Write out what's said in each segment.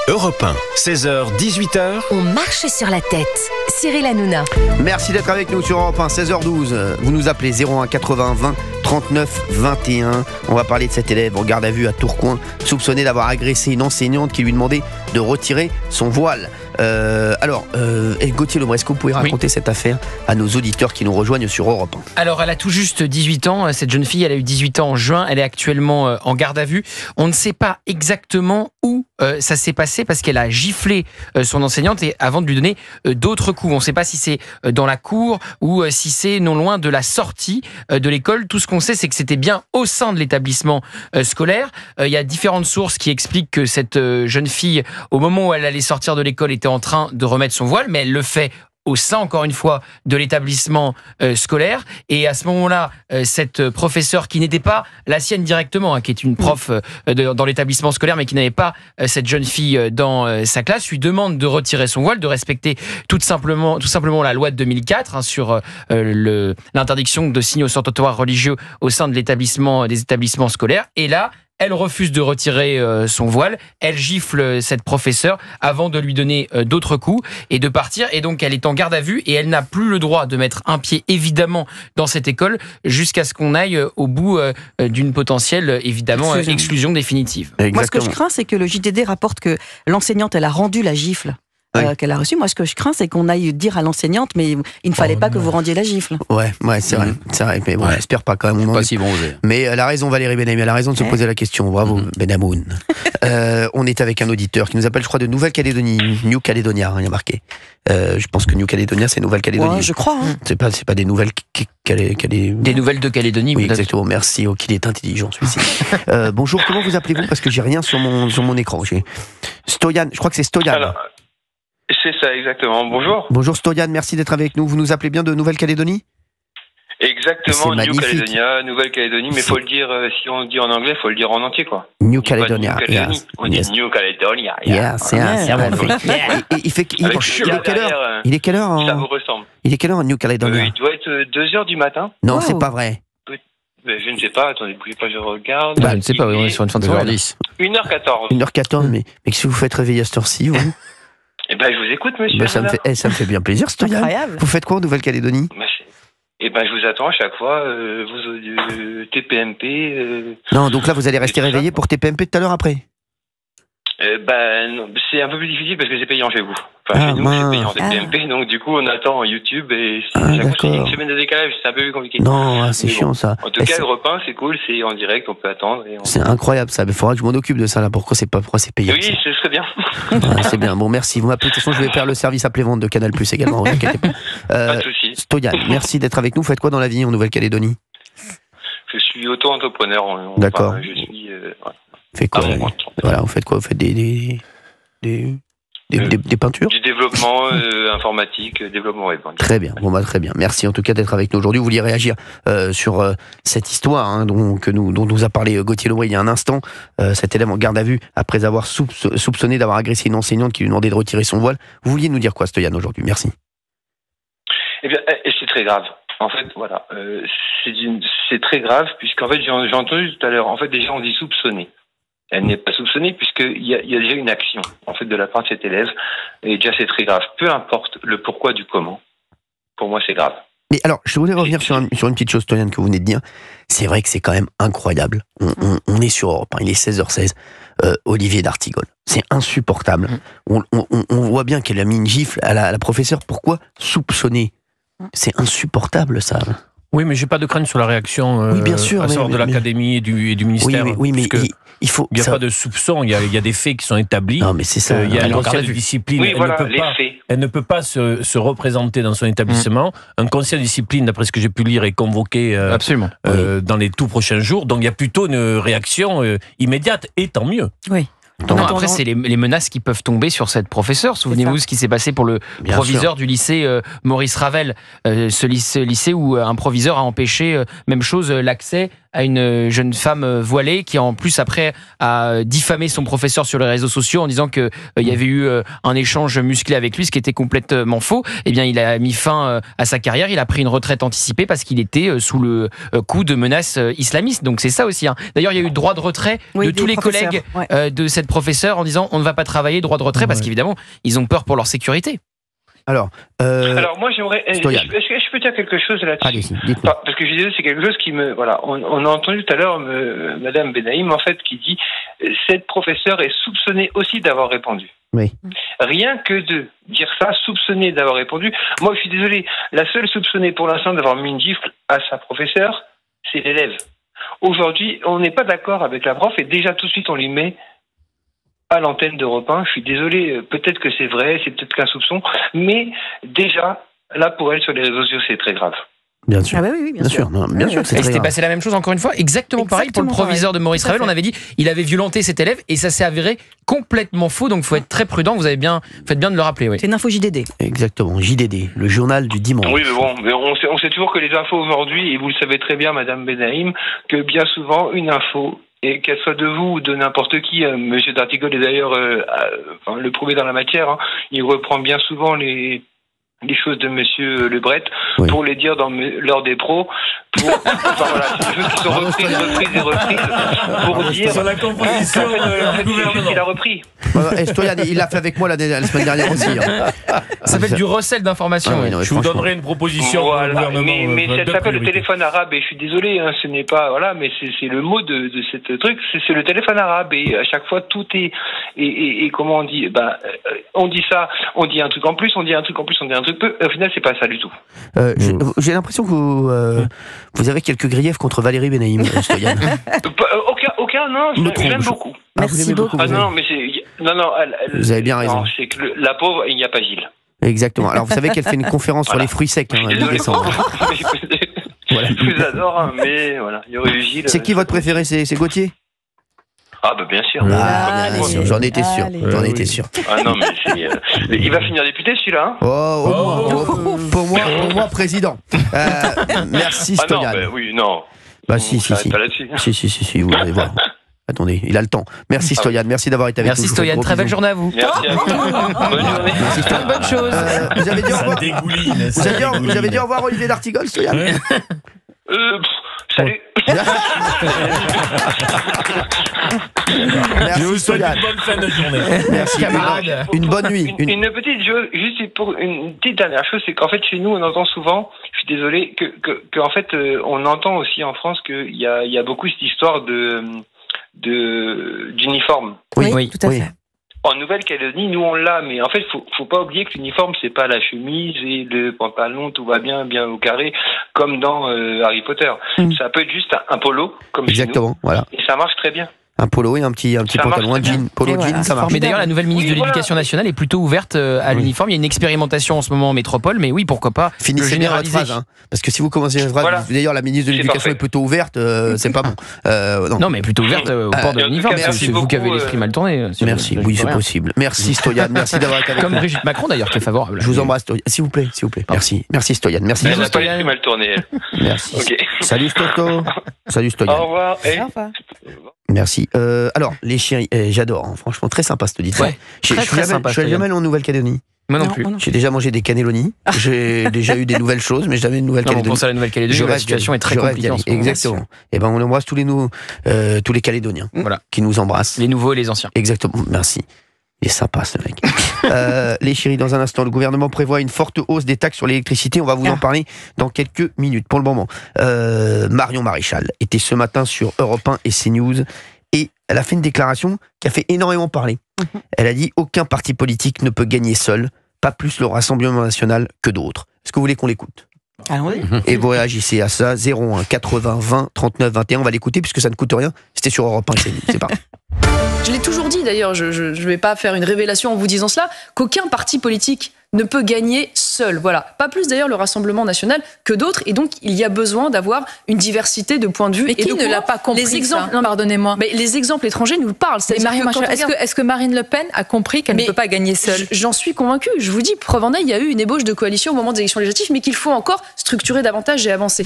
Europe 1, 16h, 18h. On marche sur la tête. Cyril Hanouna. Merci d'être avec nous sur Europe 1, 16h12. Vous nous appelez 01 80 20 39 21. On va parler de cet élève en garde à vue à Tourcoing, soupçonné d'avoir agressé une enseignante qui lui demandait de retirer son voile. Gauthier Lebret, est-ce que vous pouvez raconter cette affaire à nos auditeurs qui nous rejoignent sur Europe 1? Alors, elle a tout juste 18 ans. Cette jeune fille, elle a eu 18 ans en juin. Elle est actuellement en garde à vue. On ne sait pas exactement où ça s'est passé parce qu'elle a giflé son enseignante et avant de lui donner d'autres coups. On ne sait pas si c'est dans la cour ou si c'est non loin de la sortie de l'école. Tout ce qu'on sait, c'est que c'était bien au sein de l'établissement scolaire. Il y a différentes sources qui expliquent que cette jeune fille, au moment où elle allait sortir de l'école, était en train de remettre son voile, mais elle le fait au sein, encore une fois, de l'établissement scolaire. Et à ce moment-là, cette professeure qui n'était pas la sienne directement, qui est une prof dans l'établissement scolaire, mais qui n'avait pas cette jeune fille dans sa classe, lui demande de retirer son voile, de respecter tout simplement la loi de 2004 sur l'interdiction de signes ostentatoires religieux au sein de des établissements scolaires. Et là, elle refuse de retirer son voile, elle gifle cette professeure avant de lui donner d'autres coups et de partir. Et donc elle est en garde à vue et elle n'a plus le droit de mettre un pied évidemment dans cette école jusqu'à ce qu'on aille au bout d'une potentielle évidemment exclusion définitive. Exactement. Moi ce que je crains c'est que le JDD rapporte que l'enseignante elle a rendu la gifle. Qu'elle a reçue. Moi, ce que je crains, c'est qu'on aille dire à l'enseignante, mais il ne fallait pas que vous rendiez la gifle. Ouais, c'est vrai. Mais bon, j'espère pas quand même. Pas si bon osé. Mais elle a raison, Valérie Benhamou, elle a raison de se poser la question. Bravo, Benhamoun. On est avec un auditeur qui nous appelle, je crois, de Nouvelle-Calédonie, New Caledonia, il y a marqué. Je pense que New Caledonia, c'est Nouvelle-Calédonie. Ouais, je crois. C'est pas des nouvelles Des nouvelles de Calédonie. Oui, exactement. Merci. Qu'il est intelligent, celui-ci. Bonjour, comment vous appelez-vous? Parce que j'ai rien sur mon écran. J'ai Stoyan. Je crois que c'est Stoyan. Alors, c'est ça, exactement. Bonjour. Bonjour Stoyan, merci d'être avec nous. Vous nous appelez bien de Nouvelle-Calédonie? Exactement, New Caledonia, Nouvelle-Calédonie, mais faut le dire, si on dit en anglais, faut le dire en entier, quoi. New Caledonia. On dit New Caledonia. C'est Il est quelle heure? Ça vous ressemble. Il est quelle heure en New Caledonia? Il doit être 2h du matin. Non, c'est pas vrai. Je ne sais pas, attendez, bougez pas, je regarde. Je ne sais pas, on est sur une fin de soirée. 1h14. 1h14, mais qu'est-ce que vous faites réveiller à cette heure-ci, vous? Eh ben, je vous écoute, monsieur. Ça me fait bien plaisir, Stoyan. Incroyable. Vous faites quoi en Nouvelle-Calédonie? Eh ben, je vous attends à chaque fois, vous TPMP. Non, donc là, vous allez rester réveillé pour TPMP tout à l'heure après? Non, c'est un peu plus difficile parce que c'est payant chez vous. Enfin, chez nous, c'est payant TPMP, donc du coup, on attend YouTube et chaque fois, c'est une semaine de décalage, c'est un peu plus compliqué. Non, c'est chiant ça. En tout cas, le repas, c'est cool, c'est en direct, on peut attendre. C'est incroyable ça, mais il faudra que je m'en occupe de ça là. Pourquoi c'est payant? Oui, ce serait bien. C'est bien, bon, merci. Vous m'appelez, de toute façon, je vais faire le service après-vente de Canal Plus également. Vous inquiétez pas. Pas de soucis. Stoyan, merci d'être avec nous. Vous faites quoi dans la vie en Nouvelle-Calédonie? Je suis auto-entrepreneur. D'accord. Je suis. Fait quoi? Voilà, vous faites quoi? Vous faites des peintures? Du développement informatique, développement web. Très bien, très bien. Merci en tout cas d'être avec nous aujourd'hui. Vous vouliez réagir sur cette histoire dont nous a parlé Gauthier Lebret il y a un instant. Cet élève en garde à vue après avoir soupçonné d'avoir agressé une enseignante qui lui demandait de retirer son voile. Vous vouliez nous dire quoi, Stoyan, aujourd'hui? Merci. Eh bien, c'est très grave. En fait, voilà, c'est très grave puisqu'en fait, j'ai entendu tout à l'heure, en fait, déjà on dit soupçonné. Elle n'est pas soupçonnée puisqu'il y a déjà une action en fait de la part de cet élève et déjà c'est très grave. Peu importe le pourquoi du comment, pour moi c'est grave. Mais alors, je voulais revenir sur une petite chose, Stoyan, que vous venez de dire. C'est vrai que c'est quand même incroyable. On est sur Europe 1, il est 16h16. Olivier d'Artigol, c'est insupportable. On voit bien qu'elle a mis une gifle à la professeure. Pourquoi soupçonner? C'est insupportable ça. Oui, mais j'ai pas de crainte sur la réaction bien sûr, à savoir de l'académie et du ministère. Oui, mais il n'y a pas de soupçon, il y a des faits qui sont établis. Non, mais c'est ça. Il y a un conseil de discipline. Oui, elle ne peut pas se représenter dans son établissement. Un conseil de discipline, d'après ce que j'ai pu lire, est convoqué absolument dans les tout prochains jours. Donc il y a plutôt une réaction immédiate, et tant mieux. Oui. Après, c'est les menaces qui peuvent tomber sur cette professeure. Souvenez-vous ce qui s'est passé pour le proviseur du lycée Maurice Ravel. Ce lycée où un proviseur a empêché, même chose, l'accès à une jeune femme voilée qui en plus après a diffamé son professeur sur les réseaux sociaux en disant que il y avait eu un échange musclé avec lui, ce qui était complètement faux. Eh bien, il a mis fin à sa carrière. Il a pris une retraite anticipée parce qu'il était sous le coup de menaces islamistes. Donc c'est ça aussi. D'ailleurs, il y a eu droit de retrait de tous les collègues de cette professeure en disant on ne va pas travailler, droit de retrait, parce qu'évidemment ils ont peur pour leur sécurité. Alors moi j'aimerais. Est-ce que je peux dire quelque chose là-dessus? Allez-y, dites-moi. Parce que je disais, c'est quelque chose qui me. Voilà, on a entendu tout à l'heure Madame Benaïm en fait qui dit cette professeure est soupçonnée aussi d'avoir répandu. Oui. Rien que de dire ça, soupçonnée d'avoir répandu. Moi je suis désolé, la seule soupçonnée pour l'instant d'avoir mis une gifle à sa professeure, c'est l'élève. Aujourd'hui, on n'est pas d'accord avec la prof et déjà tout de suite on lui met à l'antenne d'Europe 1. Je suis désolé, peut-être que c'est vrai, c'est peut-être qu'un soupçon, mais déjà, là pour elle sur les réseaux sociaux, c'est très grave. Bien sûr. Ah bah oui, bien sûr. Non, bien sûr que c'est Et très c'était grave. passé la même chose encore une fois, exactement pareil pour le proviseur de Maurice Ravel. On avait dit il avait violenté cet élève et ça s'est avéré complètement faux. Donc il faut être très prudent. Vous avez bien, faites bien de le rappeler. Oui. C'est une info JDD. Exactement, JDD, le journal du dimanche. Oui, mais bon, on sait toujours que les infos aujourd'hui, et vous le savez très bien, Madame Benaïm, que bien souvent une info, et qu'elle soit de vous ou de n'importe qui, Monsieur D'Artigol est d'ailleurs le premier dans la matière, hein, il reprend bien souvent les choses de Monsieur Lebret pour les dire dans l'heure des pros. Voilà, c'est des choses qui sont reprises pour dire. Sur la composition du gouvernement. Il a repris. Stoyan, il l'a fait avec moi la semaine dernière aussi. Hein. Ça s'appelle du recel d'informations. Ah oui, non, Je vous donnerai une proposition pour le Voilà, gouvernement. mais ça de s'appelle le priorité. téléphone arabe et je suis désolé, hein, ce n'est pas voilà, mais c'est le mot de cette truc, c'est le téléphone arabe et à chaque fois tout est et comment on dit, on dit ça, on dit un truc en plus, on dit un truc en plus, on dit un truc peu. Au final, c'est pas ça du tout. J'ai l'impression que vous avez quelques griefs contre Valérie Benaïm, Stoyan. Aucun, non, je l'aime beaucoup. Merci beaucoup. Ah non, mais non, Vous avez bien raison. Non, c'est que la pauvre, il n'y a pas Gilles. Exactement. Alors vous savez qu'elle fait une conférence sur les fruits secs Je suis le 10 désolé. décembre. Voilà. Je vous adore, hein, mais voilà, il y aurait eu Gilles. C'est qui votre préféré? C'est Gauthier? Ah bah bien sûr. Ah, bien sûr. J'en étais sûr. Allez. J'en étais sûr. Ah non, mais mais il va finir député celui-là. Hein. Pour moi, président. Merci Ah non, Stoyan. oui, non. Bah si. Pas là-dessus. Si, vous allez voir. Attendez, il a le temps. Merci Stoyan, merci d'avoir été avec nous. Merci Stoyan, très belle journée à vous. Merci à vous. Bonne journée. Merci Stoyan. Bonne chose. Vous avez dit au Ça revoir. dégouline. Vous avez dit au revoir Olivier D'Artigol, Stoyan. Salut. Je vous Merci souhaite Stoyan. une bonne fin de journée. Merci Camarade. Une bonne nuit. Une petite chose, juste pour une petite dernière chose, c'est qu'en fait chez nous on entend souvent, je suis désolé, que en fait on entend aussi en France qu'il y a beaucoup cette histoire d'uniforme. Oui, tout à fait. En Nouvelle-Calédonie, nous on l'a, mais en fait, faut pas oublier que l'uniforme, c'est pas la chemise et le pantalon, tout va bien au carré, comme dans Harry Potter. Ça peut être juste un polo, comme Exactement, voilà. chez nous, et ça marche très bien. Un polo et un petit Ça pantalon, marche un très jean. Polo Et jean, voilà, ça marche. Mais d'ailleurs, la nouvelle ministre Oui, de l'Éducation nationale est plutôt ouverte à l'uniforme. Il y a une expérimentation en ce moment en métropole, mais oui, pourquoi pas le Finissez bien votre généraliser. phrase, hein, parce que si vous commencez une phrase, Voilà. d'ailleurs la ministre de C'est l'Éducation parfait. est plutôt ouverte, c'est pas bon. Non, mais plutôt ouverte au port de en tout l'uniforme. cas, C'est merci vous qui avez beaucoup, l'esprit mal tourné. Merci, oui, c'est possible. Merci Stoyan, merci d'avoir été avec Comme nous. Brigitte Macron d'ailleurs, qui est favorable. Je vous embrasse, Stoyan. S'il vous plaît. Merci Stoyan, merci. Elle n'a pas l'esprit mal tourné, elle. Merci. Ok. Salut Stoto. Salut Au Stoyan. revoir. Et... Au revoir. Merci. Alors, les chéris, j'adore, hein, franchement, très sympa cette auditeur. Ouais, très sympa, Je suis jamais allé en Nouvelle-Calédonie. Moi non Non, plus. moi non. J'ai déjà mangé des cannelloni. J'ai déjà eu des nouvelles choses, mais jamais de Non, on Nouvelle-Calédonie. pense à la Nouvelle-Calédonie, où la rêve situation d'y est très aller. Je rêve compliquée d'y en aller. ce moment. Exactement. Et ben, on embrasse tous les Calédoniens Voilà. qui nous embrassent. Les nouveaux et les anciens. Exactement. Merci. Il est sympa ce mec. Les chéris, dans un instant, le gouvernement prévoit une forte hausse des taxes sur l'électricité. On va vous en parler dans quelques minutes. Pour le moment, Marion Maréchal était ce matin sur Europe 1 et CNews et elle a fait une déclaration qui a fait énormément parler. Elle a dit « Aucun parti politique ne peut gagner seul, pas plus le Rassemblement National que d'autres. » Est-ce que vous voulez qu'on l'écoute ? Allons-y. Et vous réagissez à ça, 01 80 20 39 21. On va l'écouter puisque ça ne coûte rien. C'était sur Europe 1 et CNews. C'est parti. Je l'ai toujours dit d'ailleurs, je ne vais pas faire une révélation en vous disant cela, qu'aucun parti politique ne peut gagner seul. Voilà. Pas plus d'ailleurs le Rassemblement national que d'autres. Et donc, il y a besoin d'avoir une diversité de points de vue. Mais et qui de ne quoi l'a pas compris, les exemples, ça, pardonnez-moi. Mais les exemples étrangers nous le parlent. Mais Marion Maréchal, Est-ce est-ce que Marine Le Pen a compris qu'elle ne peut pas gagner seule? J'en suis convaincue. Je vous dis, preuve en est, il y a eu une ébauche de coalition au moment des élections législatives, mais qu'il faut encore structurer davantage et avancer.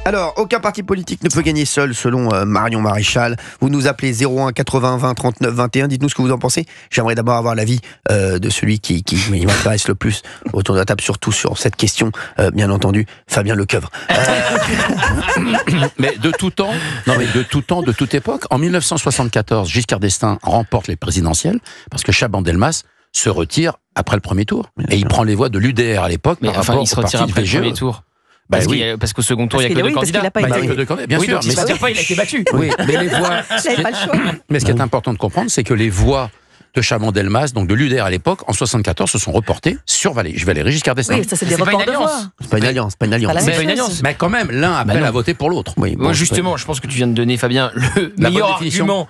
Alors, aucun parti politique ne peut gagner seul, selon Marion Maréchal. Vous nous appelez 01 80 20 39 21. Dites-nous ce que vous en pensez. J'aimerais d'abord avoir l'avis de celui qui m'intéresse le plus autour de la table, surtout sur cette question, bien entendu, Fabien Lecoeuvre. Mais de tout temps, de toute époque, en 1974, Giscard d'Estaing remporte les présidentielles parce que Chaban-Delmas se retire après le premier tour. Et il prend les voix de l'UDR à l'époque. Mais enfin, il se retire après le premier tour. Parce qu'au second tour, il n'y a que deux candidats. Bien sûr, mais ça veut dire pas, il a été battu. Oui, mais les voix. Mais ce qui est important de comprendre, c'est que les voix de Chaban-Delmas, donc de l'UDR à l'époque, en 74, se sont reportés sur Valéry Giscard d'Estaing. Oui, ça c'est des reports de voix. C'est pas une alliance, c'est pas une alliance. Mais quand même, l'un appelle à voter pour l'autre. Oui, moi, justement, je pense que tu viens de donner, Fabien, le meilleur argument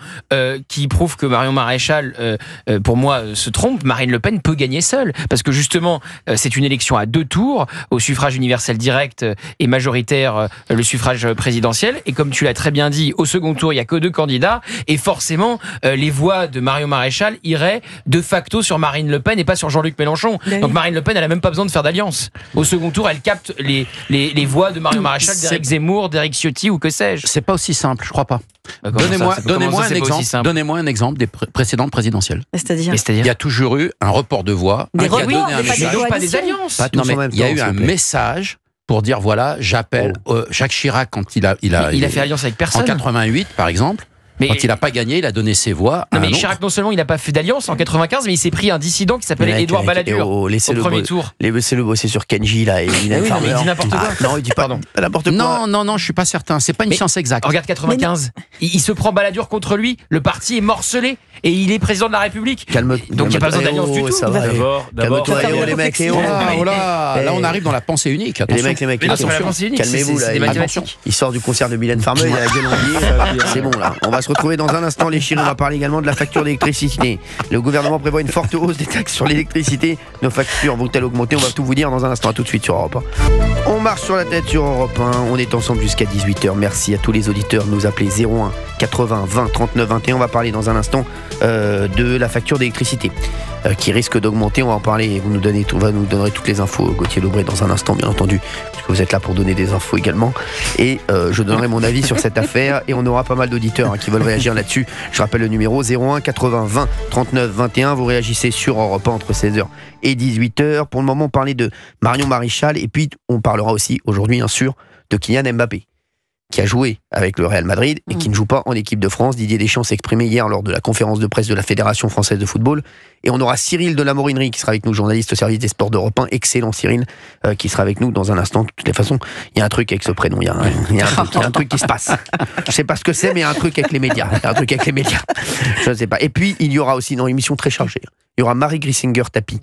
qui prouve que Marion Maréchal, pour moi, se trompe. Marine Le Pen peut gagner seule. Parce que justement, c'est une élection à 2 tours, au suffrage universel direct et majoritaire, le suffrage présidentiel. Et comme tu l'as très bien dit, au second tour, il n'y a que 2 candidats. Et forcément, les voix de Marion Maréchal iraient de facto sur Marine Le Pen et pas sur Jean-Luc Mélenchon. Donc Marine Le Pen, elle n'a même pas besoin de faire d'alliance. Au second tour, elle capte les voix de Marion Maréchal, d'Éric Zemmour, d'Éric Ciotti ou que sais-je. C'est pas aussi simple, je crois pas. Donnez-moi un exemple des précédentes présidentielles. C'est-à-dire il y a toujours eu un report de voix. Des pas des alliances. Il y a eu un message pour dire voilà, j'appelle Jacques Chirac quand il a fait alliance avec personne. En 88, par exemple. Quand il n'a pas gagné, il a donné ses voix. Non, mais Chirac, non seulement il n'a pas fait d'alliance en 95, mais il s'est pris un dissident qui s'appelait Édouard Balladur au premier tour. Laissez-le bosser sur Kenji, là, et Mylène Farmer. Il dit n'importe quoi. Non, il dit pas n'importe quoi. Non, je suis pas certain. C'est pas une science exacte. Regarde 95. Il se prend Balladur contre lui. Le parti est morcelé et il est président de la République. Donc il n'y a pas besoin d'alliance du tout. D'abord, les mecs. Là, on arrive dans la pensée unique. Les mecs, calmez-vous, là. Il sort du concert de Mylène Farmer, il a la gueule en biais. C'est bon, là. On va se retrouver dans un instant, les chéris. On va parler également de la facture d'électricité. Le gouvernement prévoit une forte hausse des taxes sur l'électricité. Nos factures vont-elles augmenter? On va tout vous dire dans un instant. À tout de suite sur Europe 1. On marche sur la tête sur Europe 1. On est ensemble jusqu'à 18h. Merci à tous les auditeurs de nous appeler 01 80 20 39 21. On va parler dans un instant de la facture d'électricité qui risque d'augmenter. On va en parler. Vous nous donnerez toutes les infos, Gauthier Lebret, dans un instant, bien entendu, parce que vous êtes là pour donner des infos également. Et je donnerai mon avis sur cette affaire. Et on aura pas mal d'auditeurs qui veulent réagir là-dessus. Je rappelle le numéro 01 80 20 39 21. Vous réagissez sur Europe 1 entre 16h et 18h. Pour le moment, on parlait de Marion Maréchal. Et puis, on parlera aussi aujourd'hui, bien sûr, de Kylian Mbappé, qui a joué avec le Real Madrid et qui ne joue pas en équipe de France. Didier Deschamps s'est exprimé hier lors de la conférence de presse de la Fédération française de football. Et on aura Cyril de la Morinerie qui sera avec nous, journaliste au service des sports d'Europe 1. Excellent Cyril, qui sera avec nous dans un instant. De toutes les façons, il y a un truc avec ce prénom, il y a un truc qui se passe. Je sais pas ce que c'est, mais il y a un truc avec les médias. Je ne sais pas. Et puis, il y aura aussi une émission très chargée. Il y aura Marie Grissinger-Tapie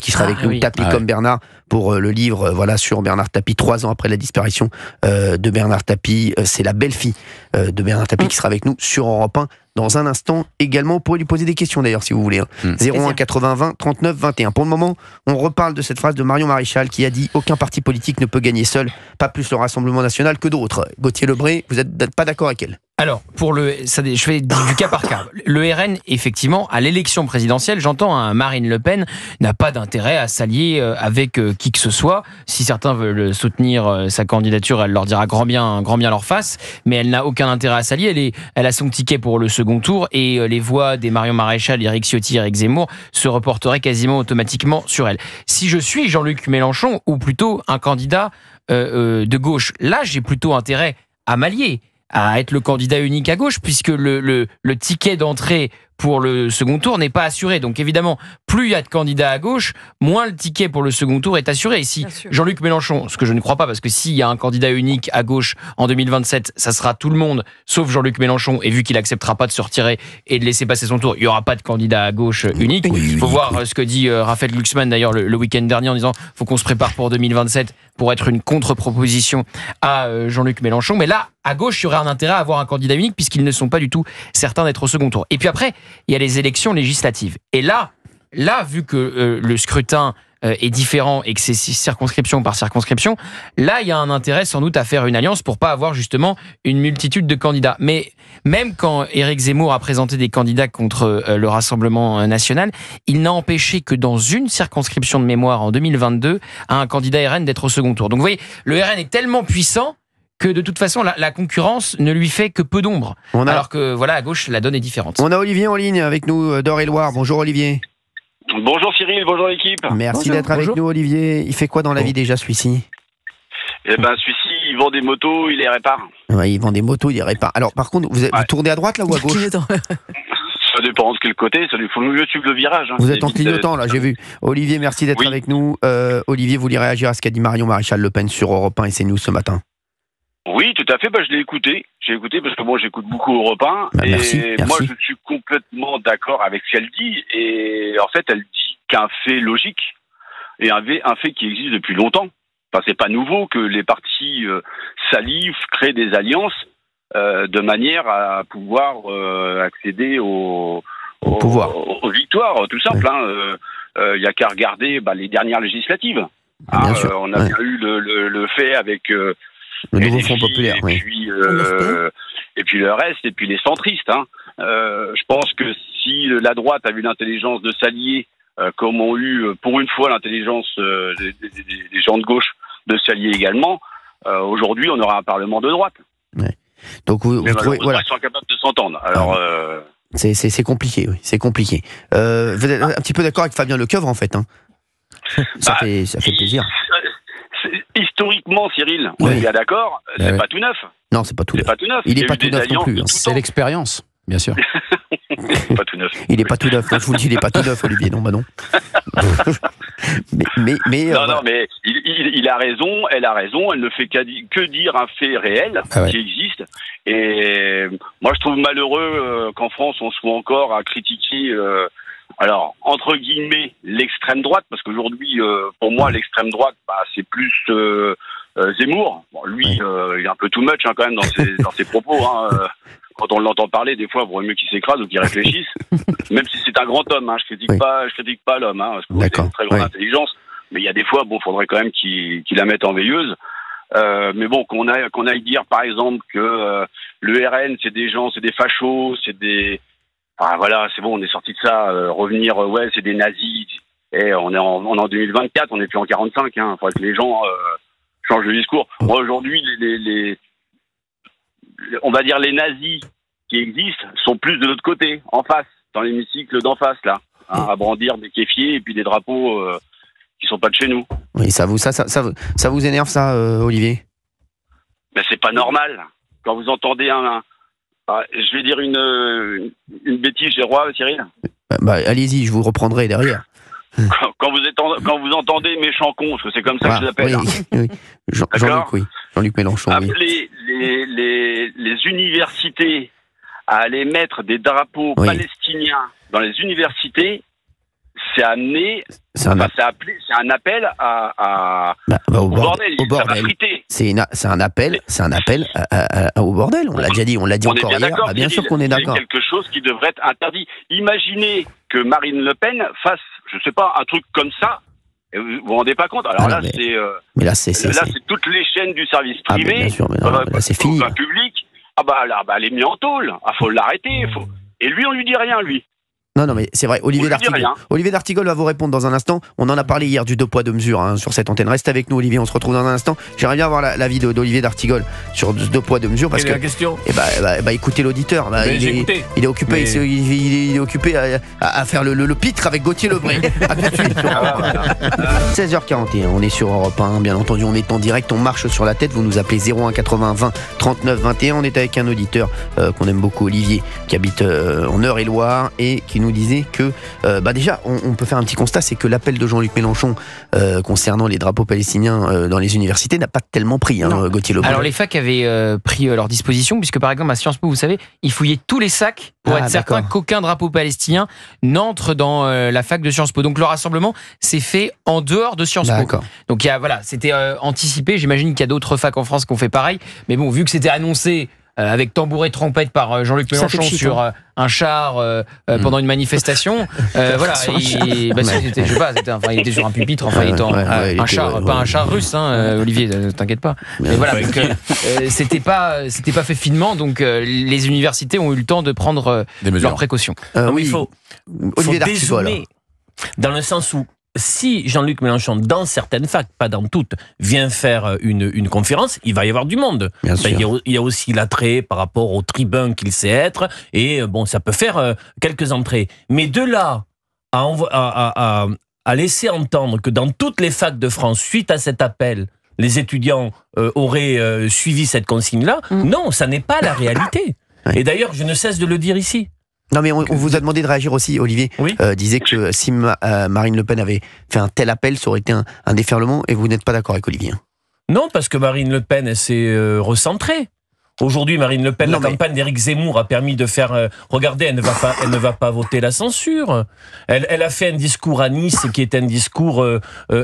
qui sera avec nous, Tapie comme Bernard, pour le livre sur Bernard Tapie, 3 ans après la disparition de Bernard Tapie. C'est la belle-fille de Bernard Tapie qui sera avec nous sur Europe 1 dans un instant également. Vous pourrez lui poser des questions d'ailleurs si vous voulez. 01 80 20 39 21. Pour le moment, on reparle de cette phrase de Marion Maréchal qui a dit « Aucun parti politique ne peut gagner seul, pas plus le Rassemblement National que d'autres ». Gauthier Lebret, vous n'êtes pas d'accord avec elle? Alors, je fais du cas par cas. Le RN, effectivement, à l'élection présidentielle, j'entends, Marine Le Pen n'a pas d'intérêt à s'allier avec qui que ce soit. Si certains veulent soutenir sa candidature, elle leur dira grand bien leur face, mais elle n'a aucun intérêt à s'allier. Elle a son ticket pour le second tour et les voix des Marion Maréchal, Éric Ciotti, Éric Zemmour se reporteraient quasiment automatiquement sur elle. Si je suis Jean-Luc Mélenchon, ou plutôt un candidat de gauche, là j'ai plutôt intérêt à m'allier, à être le candidat unique à gauche, puisque le ticket d'entrée pour le second tour n'est pas assuré. Donc évidemment, plus il y a de candidats à gauche, moins le ticket pour le second tour est assuré. Et si Jean-Luc Mélenchon, ce que je ne crois pas, parce que s'il y a un candidat unique à gauche en 2027, ça sera tout le monde, sauf Jean-Luc Mélenchon, et vu qu'il acceptera pas de se retirer et de laisser passer son tour, il n'y aura pas de candidat à gauche unique. Il faut voir ce que dit Raphaël Glucksmann d'ailleurs le week-end dernier en disant faut qu'on se prépare pour 2027 pour être une contre-proposition à Jean-Luc Mélenchon. Mais là, à gauche, il y aurait un intérêt à avoir un candidat unique puisqu'ils ne sont pas du tout certains d'être au second tour. Et puis après, il y a les élections législatives. Et là vu que le scrutin est différent et que c'est circonscription par circonscription, là, il y a un intérêt sans doute à faire une alliance pour pas avoir justement une multitude de candidats. Mais même quand Éric Zemmour a présenté des candidats contre le Rassemblement national, il n'a empêché que dans une circonscription de mémoire en 2022, un candidat RN d'être au second tour. Donc vous voyez, le RN est tellement puissant que de toute façon, la concurrence ne lui fait que peu d'ombre. Alors que, voilà, à gauche, la donne est différente. On a Olivier en ligne avec nous d'Eure-et-Loire. Bonjour Olivier. Bonjour Cyril, bonjour l'équipe. Merci d'être avec nous Olivier. Il fait quoi dans la vie déjà celui-ci? Eh ben celui-ci, il vend des motos, il les répare. Ouais, il vend des motos, il les répare. Alors par contre, vous tournez à droite là ou à gauche? Ça dépend de quel côté, il faut mieux suivre le virage. Vous êtes en clignotant là, j'ai vu. Olivier, merci d'être avec nous. Olivier, vous voulez réagir à ce qu'a dit Marion Maréchal Le Pen sur Europe 1 et CNews ce matin? Oui, tout à fait, je l'ai écouté. J'ai écouté parce que moi j'écoute beaucoup Europe 1. Merci. Moi je suis complètement d'accord avec ce qu'elle dit. Et en fait, elle dit qu'un fait logique et un fait qui existe depuis longtemps. Enfin, c'est pas nouveau que les partis s'allient, créent des alliances de manière à pouvoir accéder au pouvoir, aux victoires, tout simple. Il y a qu'à regarder les dernières législatives. Bien sûr. On a bien eu le fait avec le nouveau Front populaire, et puis le reste, et puis les centristes. Je pense que si la droite a eu l'intelligence de s'allier, comme ont eu pour une fois l'intelligence des gens de gauche de s'allier également, aujourd'hui on aura un parlement de droite. Ouais. Donc vous trouvez, voilà, ils sont incapables de s'entendre. Alors c'est compliqué, oui, c'est compliqué. Vous êtes un petit peu d'accord avec Fabien Lecoeuvre en fait, ça fait plaisir. Historiquement, Cyril, on est bien d'accord, c'est pas tout neuf. Non, c'est pas tout neuf. Il n'est pas tout neuf non plus. C'est l'expérience, bien sûr. Pas tout neuf. Il n'est pas tout neuf. Je vous le dis, il n'est pas tout neuf, Olivier. Non, non. mais il a raison, elle a raison. Elle ne fait que dire un fait réel qui existe. Et moi, je trouve malheureux qu'en France, on soit encore à critiquer. Alors, entre guillemets, l'extrême droite, parce qu'aujourd'hui, pour moi, l'extrême droite, c'est plus Zemmour. Bon, lui, il est un peu too much quand même dans ses propos. Quand on l'entend parler, des fois, il vaut mieux qu'il s'écrase ou qu'il réfléchisse. Même si c'est un grand homme, je critique pas l'homme, parce que c'est une très grande intelligence. Mais il y a des fois, faudrait quand même qu'il la mette en veilleuse. Mais bon, qu'on aille dire, par exemple, que le RN, c'est des gens, c'est des fachos, c'est des... voilà, c'est bon, on est sorti de ça. Revenir, c'est des nazis. Et on est en 2024, on n'est plus en 45. Il faudrait que les gens changent de discours. Moi, aujourd'hui, on va dire les nazis qui existent sont plus de l'autre côté, en face, dans l'hémicycle d'en face, là, à brandir des kéfiers et puis des drapeaux qui sont pas de chez nous. Oui, ça vous énerve, ça, Olivier? Mais c'est pas normal. Quand vous entendez je vais dire une bêtise, j'ai droit, Cyril. Allez-y, je vous reprendrai derrière. Quand vous entendez méchant con, parce que c'est comme ça que je l'appelle. Oui. Jean-Luc Mélenchon. Appeler les universités à aller mettre des drapeaux palestiniens dans les universités, c'est un appel au bordel. Ça va friter. C'est un appel au bordel. On l'a déjà dit, on l'a dit encore hier. Bien sûr qu'on est d'accord. C'est quelque chose qui devrait être interdit. Imaginez que Marine Le Pen fasse, je sais pas, un truc comme ça. Et vous vous rendez pas compte? Alors là, c'est toutes les chaînes du service privé, bien sûr, là, c'est fini. Public. Elle est mise en tôle. Faut l'arrêter. Et lui, on lui dit rien, lui. Non, mais c'est vrai. Olivier D'Artigol va vous répondre dans un instant. On en a parlé hier du 2 poids 2 mesures sur cette antenne. Reste avec nous, Olivier. On se retrouve dans un instant. J'aimerais bien avoir l'avis d'Olivier D'Artigol sur 2 poids 2 mesures. Parce Quelle est la question? Écoutez l'auditeur. Il est occupé. Il est occupé à faire le pitre avec Gauthier Lebray. À tout de suite. 16h41. On est sur Europe 1. Bien entendu, on est en direct. On marche sur la tête. Vous nous appelez 01 80 20 39 21. On est avec un auditeur qu'on aime beaucoup, Olivier, qui habite en Eure-et-Loire et qui nous disait que déjà on peut faire un petit constat, c'est que l'appel de Jean-Luc Mélenchon concernant les drapeaux palestiniens dans les universités n'a pas tellement pris, Gauthier Lebray. Alors les facs avaient pris leur disposition, puisque par exemple à Sciences Po, vous savez, ils fouillaient tous les sacs pour être certain qu'aucun drapeau palestinien n'entre dans la fac de Sciences Po. Donc le rassemblement s'est fait en dehors de Sciences Po. Donc c'était anticipé. J'imagine qu'il y a d'autres facs en France qui ont fait pareil, mais bon, vu que c'était annoncé avec tambour et trompette par Jean-Luc Mélenchon sur un char pendant une manifestation. Il était sur un pupitre, un char, pas un char russe, Olivier, t'inquiète pas. Mais voilà, donc c'était pas fait finement, donc les universités ont eu le temps de prendre leurs précautions. Il faut dézoomer, dans le sens où si Jean-Luc Mélenchon, dans certaines facs, pas dans toutes, vient faire une conférence, il va y avoir du monde. Bien sûr. Il y a aussi l'attrait par rapport au tribun qu'il sait être, et bon, ça peut faire quelques entrées. Mais de là à laisser entendre que dans toutes les facs de France, suite à cet appel, les étudiants auraient suivi cette consigne-là, non, ça n'est pas la réalité. Et d'ailleurs, je ne cesse de le dire ici. Non, mais on vous a demandé de réagir aussi, Olivier. Oui. Disait que si Marine Le Pen avait fait un tel appel, ça aurait été un déferlement, et vous n'êtes pas d'accord avec Olivier. Non, parce que Marine Le Pen, elle s'est recentrée. Aujourd'hui, Marine Le Pen, la campagne d'Éric Zemmour a permis de faire... regardez, elle ne va pas voter la censure. Elle a fait un discours à Nice qui est un discours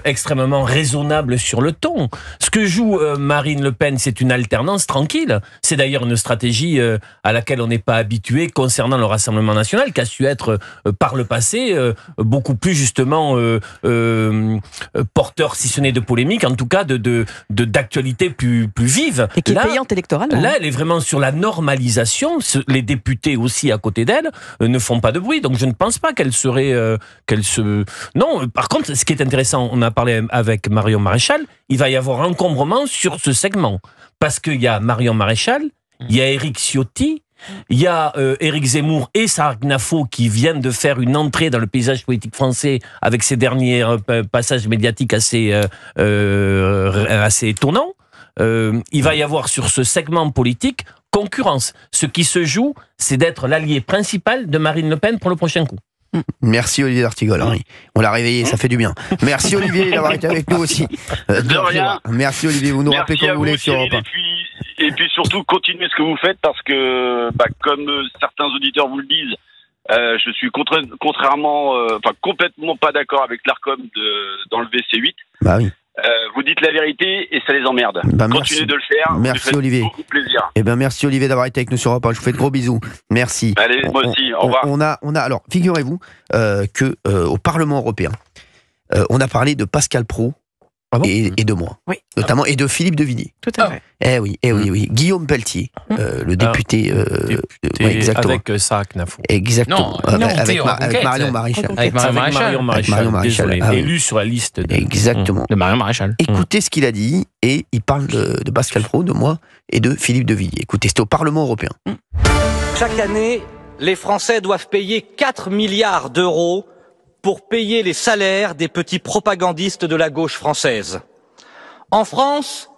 extrêmement raisonnable sur le ton. Ce que joue Marine Le Pen, c'est une alternance tranquille. C'est d'ailleurs une stratégie à laquelle on n'est pas habitué concernant le Rassemblement national, qui a su être par le passé beaucoup plus justement porteur, si ce n'est de polémique, en tout cas d'actualité plus vive. Et qui est payante électoralement. Là, elle est vraiment sur la normalisation. Les députés aussi à côté d'elle ne font pas de bruit. Donc je ne pense pas qu'elle serait... Non, par contre, ce qui est intéressant, on a parlé avec Marion Maréchal, il va y avoir un encombrement sur ce segment. Parce qu'il y a Marion Maréchal, il y a Éric Ciotti, il y a Éric Zemmour et Sarah Gnafo qui viennent de faire une entrée dans le paysage politique français avec ces derniers passages médiatiques assez étonnants. Il va y avoir sur ce segment politique concurrence. Ce qui se joue, c'est d'être l'allié principal de Marine Le Pen pour le prochain coup. Merci Olivier d'Artigol. Hein. On l'a réveillé, ça fait du bien. Merci Olivier d'avoir été avec nous aussi. De rien. Merci Olivier, vous nous rappelez quand vous voulez sur Europe 1. Et puis surtout, continuez ce que vous faites parce que, comme certains auditeurs vous le disent, je suis complètement pas d'accord avec l'ARCOM d'enlever C8. Bah oui. Vous dites la vérité et ça les emmerde. Continuez de le faire. Merci Olivier. Beaucoup plaisir. Eh bien, merci Olivier d'avoir été avec nous sur Europe 1. Je vous fais de gros bisous. Merci. Allez, moi aussi. Au revoir. Alors, figurez-vous que au Parlement européen, on a parlé de Pascal Praud et de moi, notamment, et de Philippe de Villiers. Tout à fait. Oui. Guillaume Pelletier, le député, exactement. Avec Sarah Gnafo. Exactement. Avec Marion Maréchal. Avec Marion Maréchal. Désolé. Élu sur la liste de Marion Maréchal. Écoutez ce qu'il a dit, et il parle de Pascal Praud, de moi, et de Philippe de Villiers. Écoutez, c'était au Parlement européen. Chaque année, les Français doivent payer 4 milliards d'euros pour payer les salaires des petits propagandistes de la gauche française. En France,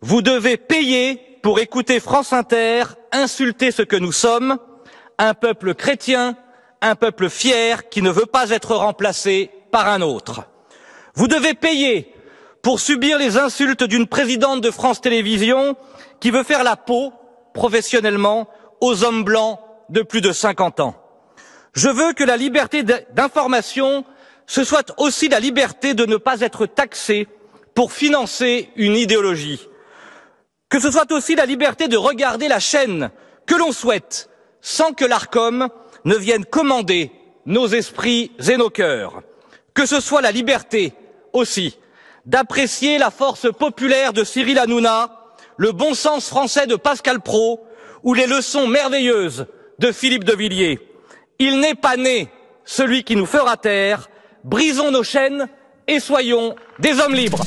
vous devez payer pour écouter France Inter insulter ce que nous sommes, un peuple chrétien, un peuple fier qui ne veut pas être remplacé par un autre. Vous devez payer pour subir les insultes d'une présidente de France Télévisions qui veut faire la peau, professionnellement, aux hommes blancs de plus de 50 ans. Je veux que la liberté d'information, ce soit aussi la liberté de ne pas être taxé pour financer une idéologie. Que ce soit aussi la liberté de regarder la chaîne que l'on souhaite, sans que l'ARCOM ne vienne commander nos esprits et nos cœurs. Que ce soit la liberté aussi d'apprécier la force populaire de Cyril Hanouna, le bon sens français de Pascal Praud ou les leçons merveilleuses de Philippe de Villiers. Il n'est pas né celui qui nous fera taire. Brisons nos chaînes et soyons des hommes libres.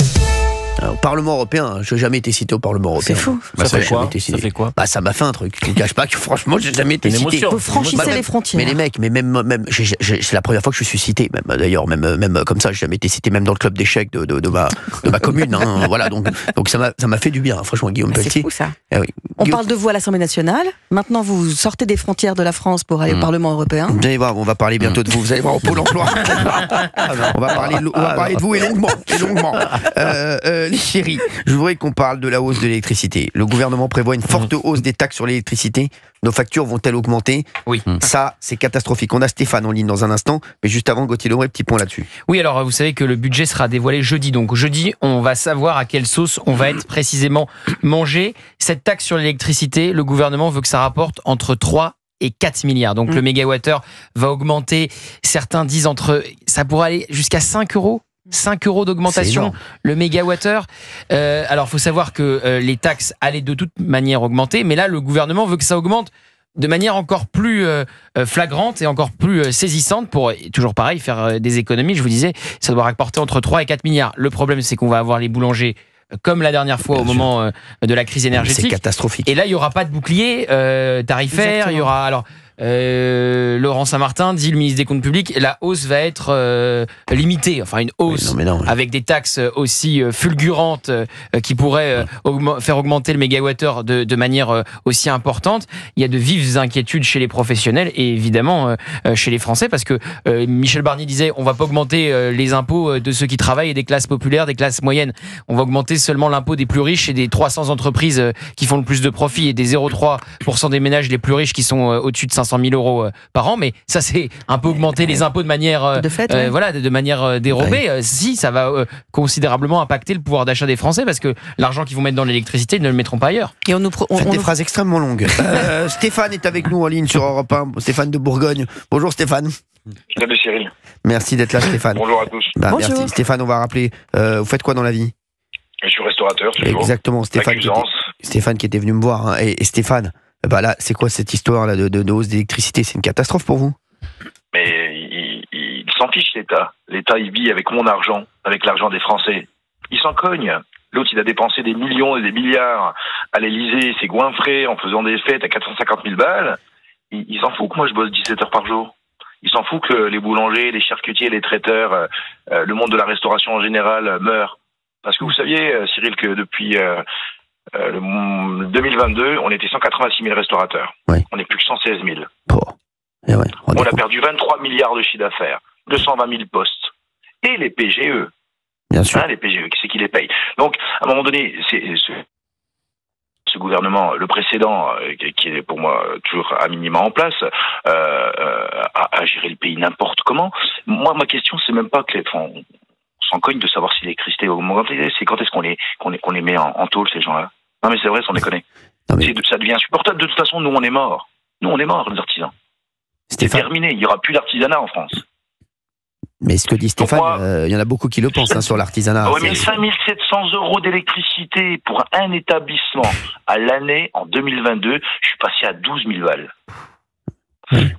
Au Parlement européen, je n'ai jamais été cité au Parlement européen. C'est fou. Ça fait quoi? Ça m'a fait un truc. Je ne cache pas que franchement, j'ai jamais été cité. Vous franchissez les frontières. Mais les mecs, c'est la première fois que je suis cité. D'ailleurs, même comme ça, j'ai jamais été cité, même dans le club d'échecs de ma commune. Hein, voilà, donc ça m'a fait du bien. Franchement, Guillaume Pelletier. C'est fou ça. On parle de vous à l'Assemblée nationale. Maintenant, vous sortez des frontières de la France pour aller au Parlement européen. Vous allez voir, on va parler bientôt de vous. Vous allez voir au Pôle emploi. On va parler de vous et longuement. Les chéris, je voudrais qu'on parle de la hausse de l'électricité. Le gouvernement prévoit une forte hausse des taxes sur l'électricité. Nos factures vont-elles augmenter? Oui. Ça, c'est catastrophique. On a Stéphane en ligne dans un instant, mais juste avant, Gauthier Lebret, petit point là-dessus. Oui, alors vous savez que le budget sera dévoilé jeudi. Donc jeudi, on va savoir à quelle sauce on va être précisément mangé. Cette taxe sur l'électricité, le gouvernement veut que ça rapporte entre 3 et 4 milliards. Donc le mégawattheure va augmenter. Certains disent ça pourrait aller jusqu'à 5 euros. 5 euros d'augmentation le mégawattheure. Alors, il faut savoir que les taxes allaient de toute manière augmenter, mais là, le gouvernement veut que ça augmente de manière encore plus flagrante et encore plus saisissante pour, toujours pareil, faire des économies. Je vous disais, ça doit rapporter entre 3 et 4 milliards. Le problème, c'est qu'on va avoir les boulangers comme la dernière fois au moment de la crise énergétique. C'est catastrophique. Et là, il n'y aura pas de bouclier tarifaire. Exactement. Il y aura... Alors, Laurent Saint-Martin dit, le ministre des Comptes Publics, la hausse va être limitée. Enfin, une hausse avec des taxes aussi fulgurantes qui pourraient faire augmenter le mégawattheure de manière aussi importante. Il y a de vives inquiétudes chez les professionnels et évidemment chez les Français parce que Michel Barnier disait on va pas augmenter les impôts de ceux qui travaillent et des classes populaires, des classes moyennes. On va augmenter seulement l'impôt des plus riches et des 300 entreprises qui font le plus de profit et des 0,3% des ménages les plus riches qui sont au-dessus de 500 000 € par an, mais ça c'est un peu augmenter les impôts de manière voilà, de manière dérobée. Si ça va considérablement impacter le pouvoir d'achat des Français parce que l'argent qu'ils vont mettre dans l'électricité, ils ne le mettront pas ailleurs. Et Faites des phrases extrêmement longues. Stéphane est avec nous en ligne sur Europe 1. Stéphane de Bourgogne. Bonjour Stéphane. Salut Cyril. Merci d'être là Stéphane. Bonjour à tous. Merci Stéphane, on va rappeler. Vous faites quoi dans la vie? Je suis restaurateur. Toujours. Exactement. Stéphane qui était venu me voir. Hein. Et Stéphane, bah là, c'est quoi cette histoire là de hausse d'électricité? C'est une catastrophe pour vous? Mais il s'en fiche l'État. L'État il vit avec mon argent, avec l'argent des Français. Il s'en cogne. L'autre il a dépensé des millions et des milliards à l'Élysée, s'est goinfré en faisant des fêtes à 450 000 balles. Il s'en fout que moi je bosse 17 heures par jour. Il s'en fout que les boulangers, les charcutiers, les traiteurs, le monde de la restauration en général meurent. Parce que vous saviez, Cyril, que depuis 2022, on était 186 000 restaurateurs. Oui. On n'est plus que 116 000. On a perdu 23 milliards de chiffre d'affaires, 220 000 postes. Et les PGE. Bien sûr. Les PGE, qui c'est qui les paye? Donc, à un moment donné, ce gouvernement, le précédent, qui est pour moi toujours à minima en place, a géré le pays n'importe comment. Moi, ma question, c'est même pas que on s'en cogne de savoir si l'électricité augmente, c'est quand est-ce qu'on les met en tôle, ces gens-là. Non mais c'est vrai, sans déconner. Ça devient insupportable. De toute façon, nous on est morts. Nous on est morts, les artisans. C'est terminé, il n'y aura plus d'artisanat en France. Mais ce que dit Stéphane, il y en a beaucoup qui le pensent sur l'artisanat. Oui, mais 5 700 € d'électricité pour un établissement à l'année en 2022, je suis passé à 12 000 balles.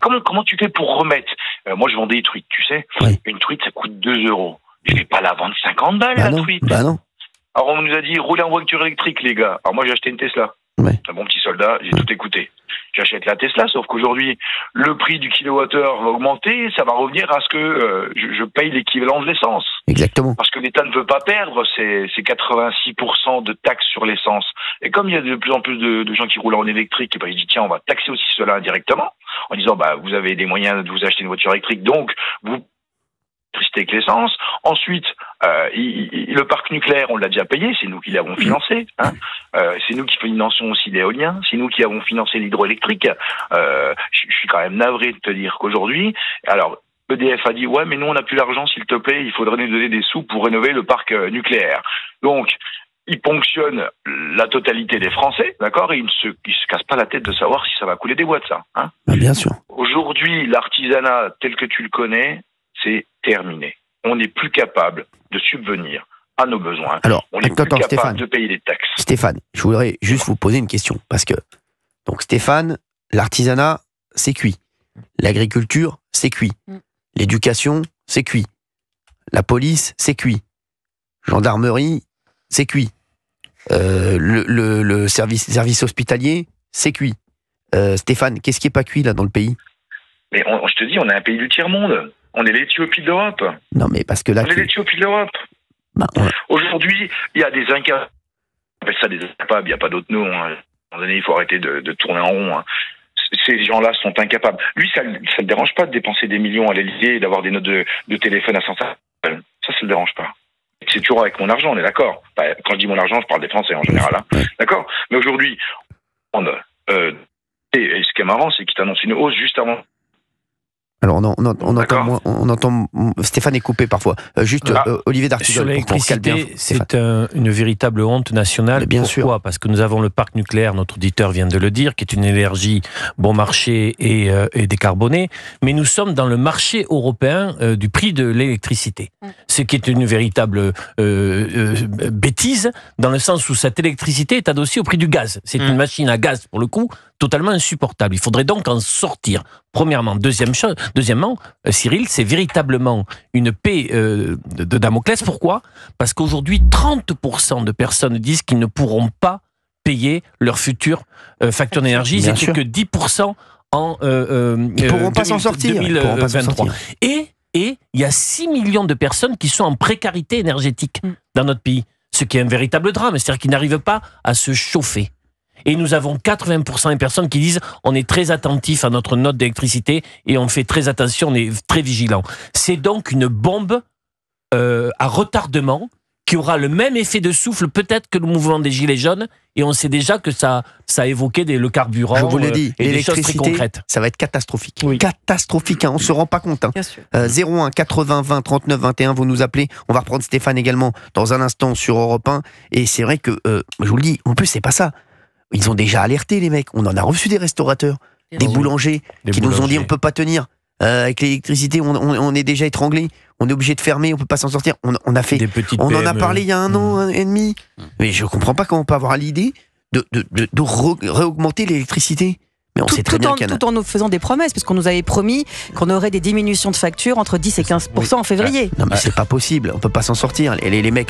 Comment tu fais pour remettre moi je vendais des truites, tu sais. Une truite ça coûte 2 €. Je vais pas la vendre 50 balles, la truite. Bah non. Alors on nous a dit, roulez en voiture électrique, les gars. Alors moi j'ai acheté une Tesla. Un bon petit soldat, j'ai tout écouté. J'achète la Tesla, sauf qu'aujourd'hui, le prix du kilowattheure va augmenter, ça va revenir à ce que je paye l'équivalent de l'essence. Exactement. Parce que l'État ne veut pas perdre ces 86% de taxes sur l'essence. Et comme il y a de plus en plus de gens qui roulent en électrique, et ben, il dit tiens, on va taxer aussi cela indirectement, en disant bah vous avez les moyens de vous acheter une voiture électrique, donc vous avec l'essence. Ensuite, le parc nucléaire, on l'a déjà payé, c'est nous qui l'avons financé. Hein. C'est nous qui finançons aussi l'éolien, c'est nous qui avons financé l'hydroélectrique. Je suis quand même navré de te dire qu'aujourd'hui, alors EDF a dit ouais, mais nous on n'a plus l'argent, s'il te plaît, il faudrait nous donner des sous pour rénover le parc nucléaire. Donc ils ponctionnent la totalité des Français, d'accord, et ils se cassent pas la tête de savoir si ça va couler des boîtes, ça. Hein. Bien sûr. Aujourd'hui, l'artisanat tel que tu le connais, c'est terminé. On n'est plus capable de subvenir à nos besoins. Alors, on n'est plus capable de payer les taxes. Stéphane, je voudrais juste vous poser une question. Parce que, donc Stéphane, l'artisanat, c'est cuit. L'agriculture, c'est cuit. L'éducation, c'est cuit. La police, c'est cuit. Gendarmerie, c'est cuit. Le service hospitalier, c'est cuit. Stéphane, qu'est-ce qui n'est pas cuit là dans le pays? Mais je te dis, on est un pays du tiers-monde. On est l'Éthiopie de l'Europe. Non, mais parce que là. On est l'Éthiopie de l'Europe. Aujourd'hui, il y a des incapables. On appelle ça des incapables, il n'y a pas d'autre nom. Hein. À un moment donné, il faut arrêter de tourner en rond. Hein. Ces gens-là sont incapables. Lui, ça ne le dérange pas de dépenser des millions à l'Élysée et d'avoir des notes de téléphone à 150 balles. Ça ne le dérange pas. C'est toujours avec mon argent, on est d'accord. Quand je dis mon argent, je parle des Français en général. Hein. D'accord. Mais aujourd'hui, et ce qui est marrant, c'est qu'il t'annonce une hausse juste avant. Alors on entend Stéphane est coupé parfois. Olivier d'Artigol. Sur l'électricité, c'est une véritable honte nationale. Pourquoi ? Parce que nous avons le parc nucléaire, notre auditeur vient de le dire, qui est une énergie bon marché et décarbonée, mais nous sommes dans le marché européen du prix de l'électricité. Ce qui est une véritable bêtise, dans le sens où cette électricité est adossée au prix du gaz. C'est une machine à gaz, pour le coup, totalement insupportable. Il faudrait donc en sortir, premièrement. Deuxièmement, Cyril, c'est véritablement une paix de Damoclès. Pourquoi ? Parce qu'aujourd'hui, 30% de personnes disent qu'ils ne pourront pas payer leur future facture d'énergie. Ils n'étaient que 10% en ils pourront pas s'en sortir. 2023. Et il y a 6 millions de personnes qui sont en précarité énergétique dans notre pays. Ce qui est un véritable drame, c'est-à-dire qu'ils n'arrivent pas à se chauffer. Et nous avons 80% des personnes qui disent on est très attentif à notre note d'électricité et on fait très attention, on est très vigilant. C'est donc une bombe à retardement qui aura le même effet de souffle peut-être que le mouvement des Gilets jaunes, et on sait déjà que ça a évoqué le carburant. Je vous l'ai dit, et des choses très l'électricité, concrètes. ça va être catastrophique. Oui. Catastrophique, hein, on ne se rend pas compte. Hein. 01 80 20 39 21, vous nous appelez. On va reprendre Stéphane également dans un instant sur Europe 1. Et c'est vrai que, je vous le dis, en plus, c'est pas ça. Ils ont déjà alerté les mecs. On en a reçu des restaurateurs, des boulangers qui nous ont dit on peut pas tenir. Avec l'électricité, on est déjà étranglé. On est obligé de fermer, on peut pas s'en sortir. On en a parlé il y a 1 an et demi. Mais je comprends pas comment on peut avoir l'idée de réaugmenter l'électricité. Mais on sait très bien tout en nous faisant des promesses, parce qu'on nous avait promis qu'on aurait des diminutions de factures entre 10 et 15% en février. Non mais c'est pas possible, on peut pas s'en sortir. Les mecs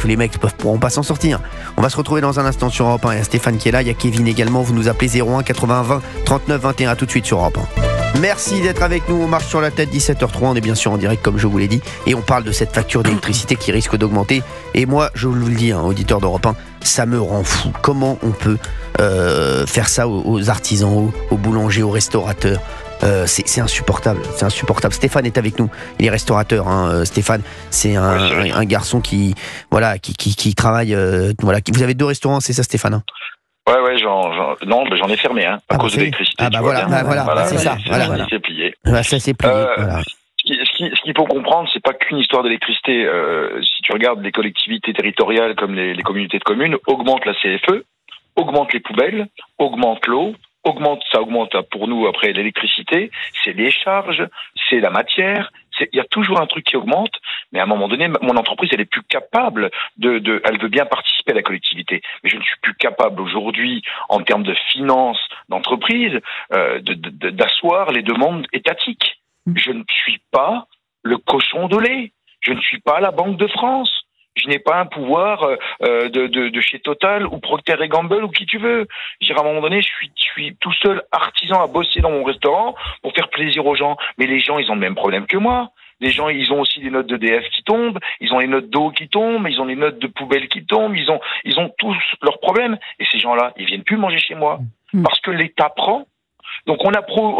pourront pas s'en sortir. On va se retrouver dans un instant sur Europe 1. Il y a Stéphane qui est là, il y a Kevin également. Vous nous appelez 01 80 20 39 21. À tout de suite sur Europe 1. Merci d'être avec nous. On marche sur la tête, 17h03. On est bien sûr en direct comme je vous l'ai dit. Et on parle de cette facture d'électricité qui risque d'augmenter. Et moi, je vous le dis, auditeur d'Europe 1, ça me rend fou. Comment on peut faire ça aux artisans, aux boulangers, aux restaurateurs? C'est insupportable. C'est insupportable. Stéphane est avec nous. Il est restaurateur. Stéphane, c'est un garçon qui travaille. Vous avez 2 restaurants, c'est ça, Stéphane? Ouais, j'en ai fermé, à cause de l'électricité. C'est ça. Ça s'est plié. Ça s'est plié. Ce qu'il faut comprendre, c'est pas qu'une histoire d'électricité. Si tu regardes les collectivités territoriales comme les communautés de communes, augmentent la CFE, augmentent les poubelles, augmentent l'eau, ça augmente pour nous après l'électricité, c'est les charges, c'est la matière. Il y a toujours un truc qui augmente, mais à un moment donné, mon entreprise, elle est plus capable elle veut bien participer à la collectivité, mais je ne suis plus capable aujourd'hui, en termes de finances d'entreprise, d'asseoir les demandes étatiques. Je ne suis pas le cochon de lait. Je ne suis pas la Banque de France. Je n'ai pas un pouvoir de chez Total ou Procter & Gamble ou qui tu veux. Je dirais, à un moment donné, je suis tout seul artisan à bosser dans mon restaurant pour faire plaisir aux gens. Mais les gens, ils ont le même problème que moi. Les gens, ils ont aussi des notes d'EDF qui tombent, ils ont les notes d'eau qui tombent, ils ont les notes de poubelle qui tombent, ils ont tous leurs problèmes. Et ces gens-là, ils viennent plus manger chez moi. Parce que l'État prend. Donc on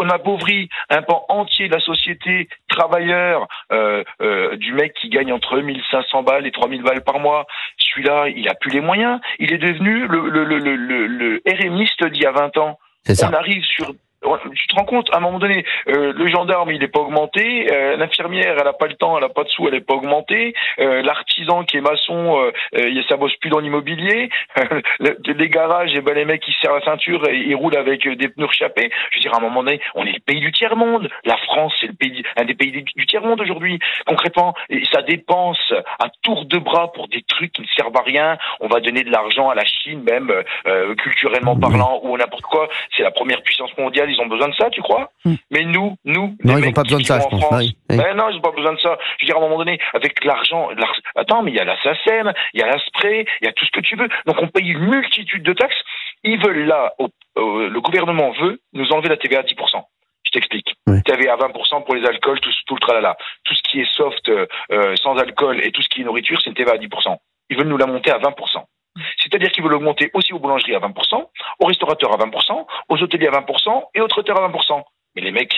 appauvrit un pan entier de la société, travailleur, du mec qui gagne entre 1500 balles et 3000 balles par mois. Celui-là, il a plus les moyens. Il est devenu le RMiste d'il y a 20 ans. On arrive sur... Tu te rends compte, à un moment donné, le gendarme, il n'est pas augmenté, l'infirmière, elle n'a pas le temps, elle n'a pas de sous, elle n'est pas augmentée, l'artisan qui est maçon, ça bosse plus dans l'immobilier, les garages, et les mecs qui se serrent la ceinture et ils roulent avec des pneus rechapés. Je veux dire, à un moment donné, on est le pays du tiers-monde. La France, c'est un des pays du tiers-monde aujourd'hui. Concrètement, et ça dépense à tour de bras pour des trucs qui ne servent à rien. On va donner de l'argent à la Chine, même culturellement parlant, ou n'importe quoi. C'est la première puissance mondiale. Ils ont besoin de ça, tu crois? Mais nous, non, ils n'ont pas besoin de ça, je pense. Oui. Ben non, ils n'ont pas besoin de ça. Je veux dire, à un moment donné, avec l'argent, attends, mais il y a la SACEM, il y a l'ASPRE, il y a tout ce que tu veux. Donc on paye une multitude de taxes. Ils veulent là, le gouvernement veut nous enlever la TVA à 10%. Je t'explique. TVA à 20% pour les alcools, tout le tralala. Tout ce qui est soft, sans alcool et tout ce qui est nourriture, c'est une TVA à 10%. Ils veulent nous la monter à 20%. C'est-à-dire qu'ils veulent augmenter aussi aux boulangeries à 20%, aux restaurateurs à 20%, aux hôteliers à 20% et aux traiteurs à 20%. Mais les mecs,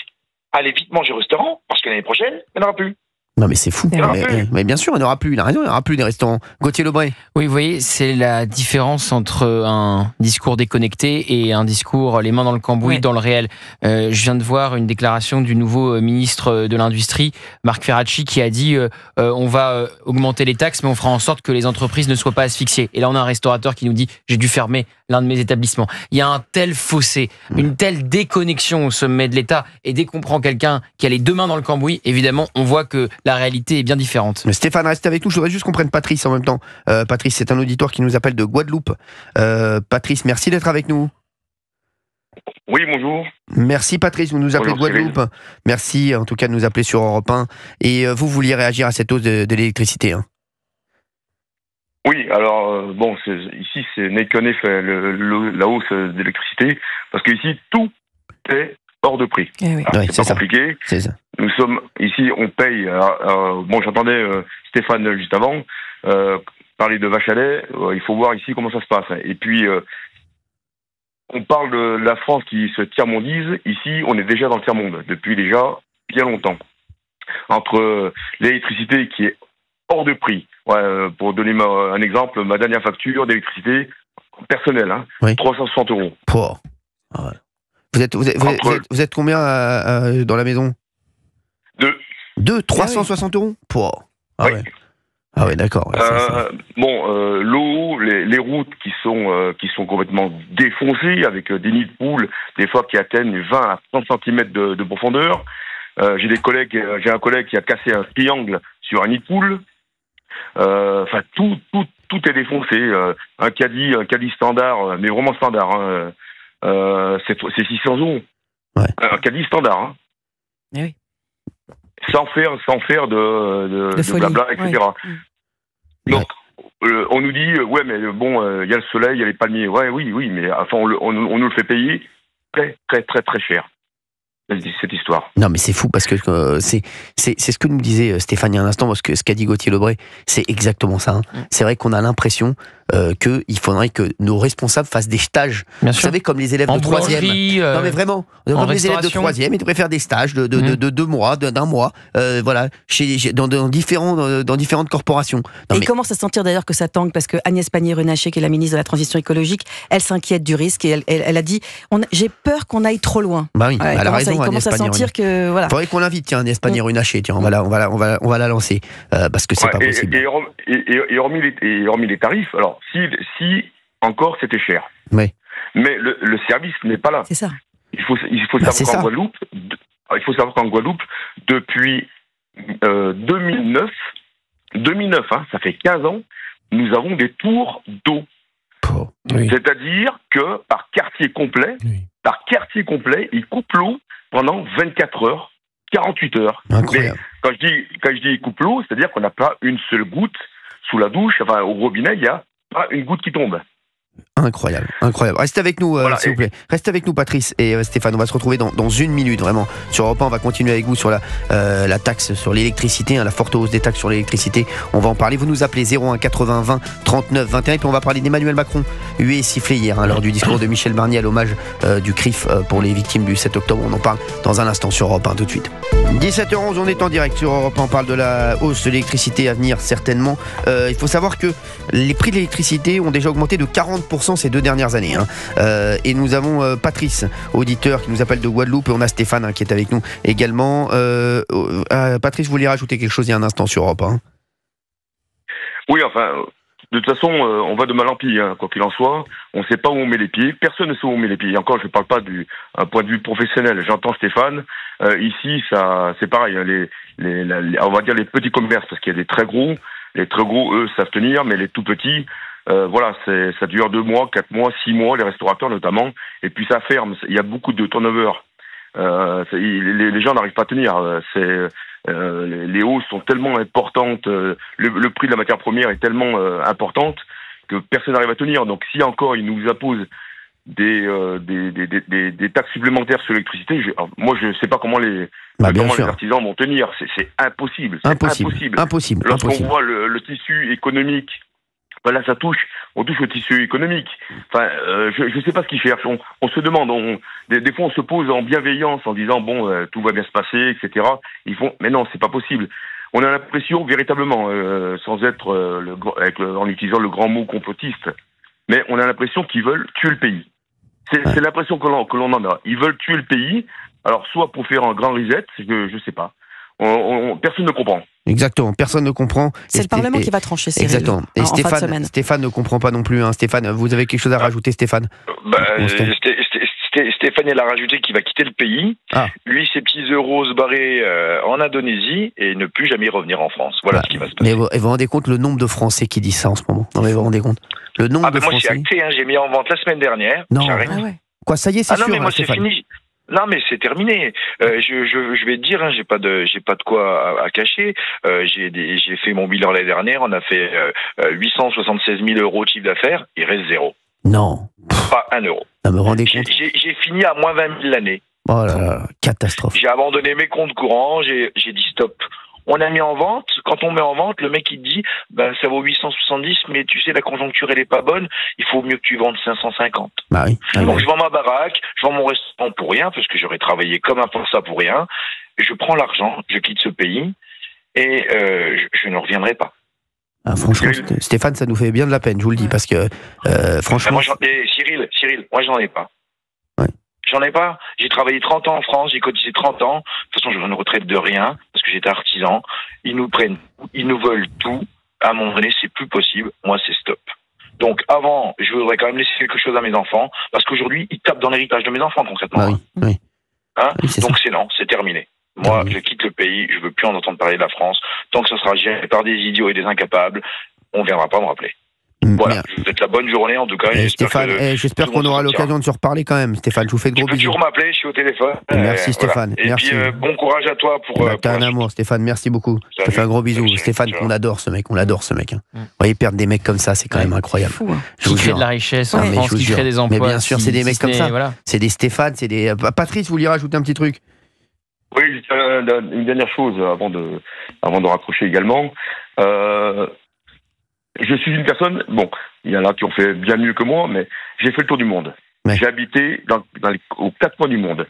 allez vite manger au restaurant, parce que l'année prochaine, il n'y en aura plus. Non mais c'est fou. Mais bien sûr, il n'y aura plus. Il a raison, il n'y aura plus des restaurants. Gauthier Lebray. Oui, vous voyez, c'est la différence entre un discours déconnecté et un discours les mains dans le cambouis, dans le réel. Je viens de voir une déclaration du nouveau ministre de l'Industrie, Marc Ferracci, qui a dit on va augmenter les taxes, mais on fera en sorte que les entreprises ne soient pas asphyxiées. Et là, on a un restaurateur qui nous dit j'ai dû fermer l'un de mes établissements. Il y a un tel fossé, une telle déconnexion au sommet de l'État. Et dès qu'on prend quelqu'un qui a les 2 mains dans le cambouis, évidemment, on voit que la réalité est bien différente. Mais Stéphane, reste avec nous. Je voudrais juste qu'on prenne Patrice en même temps. Patrice, c'est un auditoire qui nous appelle de Guadeloupe. Patrice, merci d'être avec nous. Oui, bonjour. Merci Patrice, vous nous appelez de Guadeloupe. Merci en tout cas de nous appeler sur Europe 1. Et vous vouliez réagir à cette hausse de l'électricité, hein. Oui, alors, ici, n'est qu'un effet, la hausse de l'électricité, parce qu'ici, tout est hors de prix. Oui. C'est pas compliqué. C'est ça. Nous sommes, ici, on paye, j'entendais Stéphane juste avant, parler de vache à lait, il faut voir ici comment ça se passe. Et puis, on parle de la France qui se tiers-mondise, ici, on est déjà dans le tiers-monde, depuis déjà bien longtemps. Entre l'électricité qui est hors de prix. Pour donner un exemple, ma dernière facture d'électricité personnelle, 360 €. Ah ouais. Vous êtes combien dans la maison? 2 360 €. Oui. Ah ouais, d'accord. L'eau, les routes qui sont complètement défoncées avec des nids de poules, des fois qui atteignent 20 à 30 cm de profondeur. J'ai un collègue qui a cassé un triangle sur un nid de poule. Tout est défoncé. Un caddie standard, mais vraiment standard. C'est 600 €. Ouais. Un caddie standard. Oui. Sans faire de blabla, etc. Ouais. Donc, on nous dit, il y a le soleil, il y a les palmiers. Oui, mais enfin, on nous le fait payer très, très, très, très cher. Cette histoire. Non mais c'est fou parce que c'est ce que nous disait Stéphane il y a un instant, parce que ce qu'a dit Gauthier Lebray, c'est exactement ça. Hein. C'est vrai qu'on a l'impression qu'il faudrait que nos responsables fassent des stages. Vous savez, comme les élèves de 3e. Non mais vraiment, comme les élèves de 3e, ils devraient faire des stages de 2 mois, d'un mois, dans différentes corporations. Et il commence à sentir d'ailleurs que ça tangue, parce que Agnès Pannier-Runacher, qui est la ministre de la Transition écologique, elle s'inquiète du risque et elle a dit j'ai peur qu'on aille trop loin. Bah oui, elle a raison. Il commence à sentir que voilà. Faudrait qu'on l'invite, Agnès Pannier-Runacher. Tiens, on va la lancer parce que c'est pas possible. Et hormis les tarifs, alors si encore c'était cher. Oui. Mais le service n'est pas là. C'est ça. Il faut savoir qu'en Guadeloupe, depuis 2009, ça fait 15 ans, nous avons des tours d'eau. Oui. C'est-à-dire que par quartier complet, ils coupent l'eau pendant 24 heures, 48 heures. Incroyable. Mais quand je dis ils coupent l'eau, c'est-à-dire qu'on n'a pas une seule goutte sous la douche, au robinet, il n'y a pas une goutte qui tombe. Incroyable. Restez avec nous, s'il vous plaît. Restez avec nous, Patrice et Stéphane. On va se retrouver dans une minute, vraiment. Sur Europe 1, on va continuer avec vous sur la taxe sur l'électricité, la forte hausse des taxes sur l'électricité. On va en parler. Vous nous appelez 01 80 20 39 21. Et puis on va parler d'Emmanuel Macron, hué et sifflé hier, lors du discours de Michel Barnier à l'hommage du CRIF pour les victimes du 7 octobre. On en parle dans un instant sur Europe 1, tout de suite. 17h11, on est en direct sur Europe 1. On parle de la hausse de l'électricité à venir, certainement. Il faut savoir que les prix de l'électricité ont déjà augmenté de 40% ces 2 dernières années. Et nous avons Patrice, auditeur, qui nous appelle de Guadeloupe, et on a Stéphane qui est avec nous également. Patrice, vous vouliez rajouter quelque chose il y a un instant sur Europe 1? Oui, enfin, de toute façon, on va de mal en pis, quoi qu'il en soit. On ne sait pas où on met les pieds. Personne ne sait où on met les pieds. Encore, je ne parle pas d'un point de vue professionnel. J'entends Stéphane. Ici, c'est pareil. On va dire les petits commerces, parce qu'il y a des très gros. Les très gros, eux, savent tenir, mais les tout petits, ça dure 2 mois, 4 mois, 6 mois, les restaurateurs notamment, et puis ça ferme. Il y a beaucoup de turnover. Les gens n'arrivent pas à tenir. Les hausses sont tellement importantes, le prix de la matière première est tellement importante que personne n'arrive à tenir. Donc si encore ils nous imposent des taxes supplémentaires sur l'électricité, moi je ne sais pas comment les artisans vont tenir. C'est impossible. Impossible. Lorsqu'on voit le tissu économique, là on touche au tissu économique. Enfin, je ne sais pas ce qu'ils cherchent. On se demande, des fois on se pose en bienveillance en disant tout va bien se passer, etc. Mais non, c'est pas possible. On a l'impression véritablement, sans être en utilisant le grand mot complotiste, mais on a l'impression qu'ils veulent tuer le pays. C'est l'impression que l'on en a. Ils veulent tuer le pays. Alors soit pour faire un grand reset, je sais pas. Personne ne comprend. Exactement, personne ne comprend. C'est le Parlement qui va trancher, Cyril. Exactement. Et Stéphane ne comprend pas non plus. Stéphane, vous avez quelque chose à rajouter, Stéphane? Stéphane, il a rajouté qu'il va quitter le pays. Lui, ses petits euros se barrer en Indonésie et ne plus jamais revenir en France. Voilà ce qui va se passer. Mais vous vous rendez compte le nombre de Français qui disent ça en ce moment? Non, mais vous vous rendez compte le nombre de moi, Français. je suis acté, j'ai mis en vente la semaine dernière. Non. Quoi, ça y est, c'est sûr. Non, mais moi, c'est Stéphane. fini. Non, mais c'est terminé. Je vais te dire, j'ai pas de quoi à cacher. J'ai fait mon bilan l'année dernière. On a fait 876 000 euros de chiffre d'affaires. Il reste 0. Non. Pas 1 euro. Ça me rendez compte. J'ai fini à moins 20 000 l'année. Oh là là, catastrophe. J'ai abandonné mes comptes courants. J'ai dit stop. On a mis en vente. Quand on met en vente, le mec il te dit, ça vaut 870, mais tu sais la conjoncture elle est pas bonne. Il faut mieux que tu vendes 550. Bah oui. Donc je vends ma baraque, je vends mon restaurant pour rien parce que j'aurais travaillé comme un forçat pour rien. Et je prends l'argent, je quitte ce pays et je ne reviendrai pas. Ah, franchement, Stéphane, ça nous fait bien de la peine, je vous le dis, parce que franchement. Cyril, moi j'en ai pas. Ouais. J'en ai pas. J'ai travaillé 30 ans en France, j'ai cotisé 30 ans. De toute façon, je veux une retraite de rien, parce que j'étais artisan. Ils nous prennent, ils nous veulent tout. À un moment donné, c'est plus possible. Moi, c'est stop. Donc, avant, je voudrais quand même laisser quelque chose à mes enfants, parce qu'aujourd'hui, ils tapent dans l'héritage de mes enfants, concrètement. Bah oui. Hein Oui, c'est donc, ça. c'est non, c'est terminé. Moi, je quitte le pays, je veux plus en entendre parler de la France. Tant que ça sera géré par des idiots et des incapables, on viendra pas me rappeler. Voilà, je vous souhaite la bonne journée en tout cas. Stéphane, j'espère qu'on aura l'occasion de se reparler quand même. Stéphane, je vous fais de gros bisous. Tu peux toujours m'appeler, je suis au téléphone. Merci Stéphane. Voilà. Et merci. puis bon courage à toi pour. T'es un amour, Stéphane. Merci beaucoup. Je te fais un gros bisou. Stéphane, on adore ce mec. On l'adore ce mec. Vous voyez, perdre des mecs comme ça, c'est quand même incroyable. Fou, hein. Qui crée de la richesse en France, qui crée des emplois. Mais bien sûr, c'est des mecs comme ça. Voilà. C'est des Stéphane, c'est des. Patrice, vous voulez rajouter un petit truc? Oui, une dernière chose avant de raccrocher également. Je suis une personne, bon, il y en a qui ont fait bien mieux que moi, mais j'ai fait le tour du monde. Ouais. J'ai habité aux 4 coins du monde,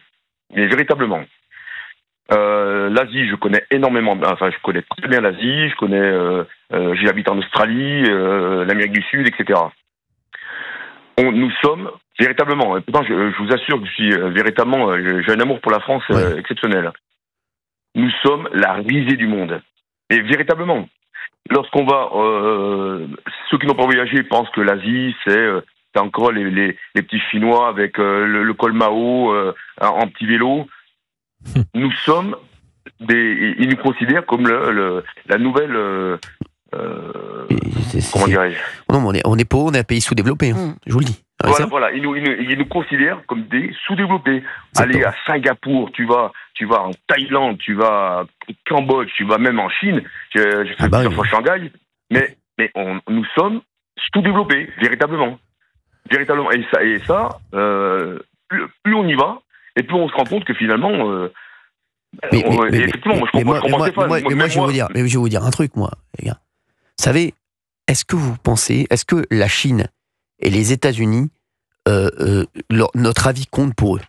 mais véritablement. L'Asie, je connais énormément, enfin, je connais très bien l'Asie, j'ai habité en Australie, l'Amérique du Sud, etc. Nous sommes véritablement, et pourtant je vous assure que je suis véritablement, j'ai un amour pour la France exceptionnel. Nous sommes la risée du monde. Et véritablement, lorsqu'on va, ceux qui n'ont pas voyagé pensent que l'Asie, c'est encore les petits Chinois avec le col Mao en petit vélo. Nous sommes ils nous considèrent comme la nouvelle. Comment dirais-je? Non, on est pauvre, on est un pays sous-développé. Je vous le dis. Voilà. Ils nous considèrent comme des sous-développés. Allez à Singapour, tu vas en Thaïlande, tu vas au Cambodge, tu vas même en Chine. J'ai fait plusieurs fois Shanghai, mais nous sommes sous-développés, véritablement. Et ça, plus on y va, et plus on se rend compte que finalement. Effectivement, moi je comprends Stéphane. Mais je vais vous dire un truc, moi, les gars. Vous savez, est-ce que la Chine et les États-Unis, notre avis compte pour eux?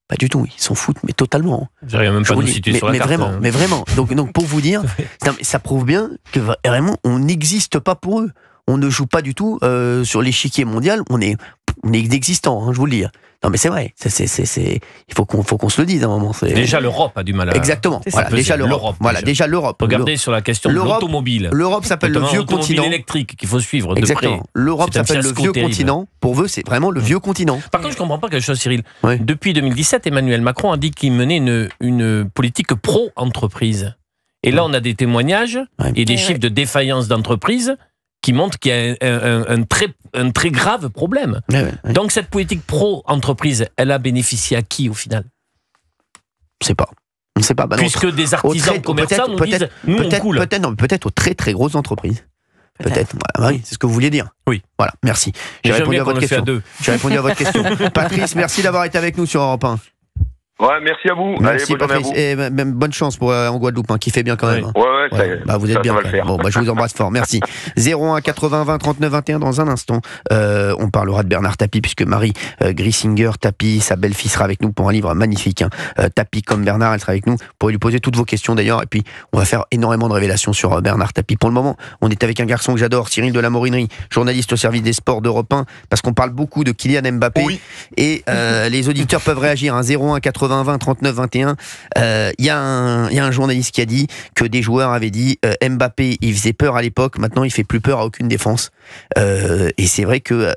Pas du tout, ils s'en foutent, mais totalement. J'arrive même pas à nous situer sur la carte. Mais vraiment. Donc pour vous dire, ça prouve bien que vraiment, on n'existe pas pour eux. On ne joue pas du tout sur l'échiquier mondial. On est inexistant, je vous le dis. Non, mais c'est vrai. Il faut qu'on se le dise à un moment. Déjà, l'Europe a du mal à. Exactement. Voilà, déjà l'Europe. Voilà, déjà l'Europe. Regardez sur la question de l'automobile. L'Europe s'appelle le vieux continent. Électrique qu'il faut suivre de Exactement. près. L'Europe s'appelle le vieux continent. Pour eux, c'est vraiment le vieux continent. Par contre, je comprends pas quelque chose, Cyril. Depuis 2017, Emmanuel Macron a dit qu'il menait une politique pro-entreprise. Et là, on a des témoignages et des chiffres de défaillance d'entreprise qui montrent qu'il y a un très grave problème. Donc cette politique pro-entreprise, elle a bénéficié à qui au final? On ne sait pas. Puisque des artisans commerçants nous disent, nous on coule. Peut-être aux très très grosses entreprises. Peut-être. Voilà, oui, c'est ce que vous vouliez dire. Oui. Voilà, merci. J'ai répondu à votre question. J'ai répondu à votre question. Patrice, merci d'avoir été avec nous sur Europe 1. Ouais, merci à vous. Merci allez, Patrice. Et même bonne chance pour en Guadeloupe, qui fait bien quand même. Vous êtes bien. Bon, je vous embrasse fort. Merci. 01 80 20 39 21 dans un instant. On parlera de Bernard Tapie puisque Marie Grissinger, Tapie, sa belle-fille sera avec nous pour un livre magnifique. Tapie comme Bernard, elle sera avec nous pour lui poser toutes vos questions d'ailleurs. Et puis on va faire énormément de révélations sur Bernard Tapie. Pour le moment, on est avec un garçon que j'adore, Cyril de la Morinerie, journaliste au service des sports d'Europe 1, parce qu'on parle beaucoup de Kylian Mbappé. Et les auditeurs peuvent réagir. 01 80 20 39 21. Il y a un journaliste qui a dit que des joueurs avaient dit Mbappé, il faisait peur à l'époque, maintenant il fait plus peur à aucune défense. Et c'est vrai que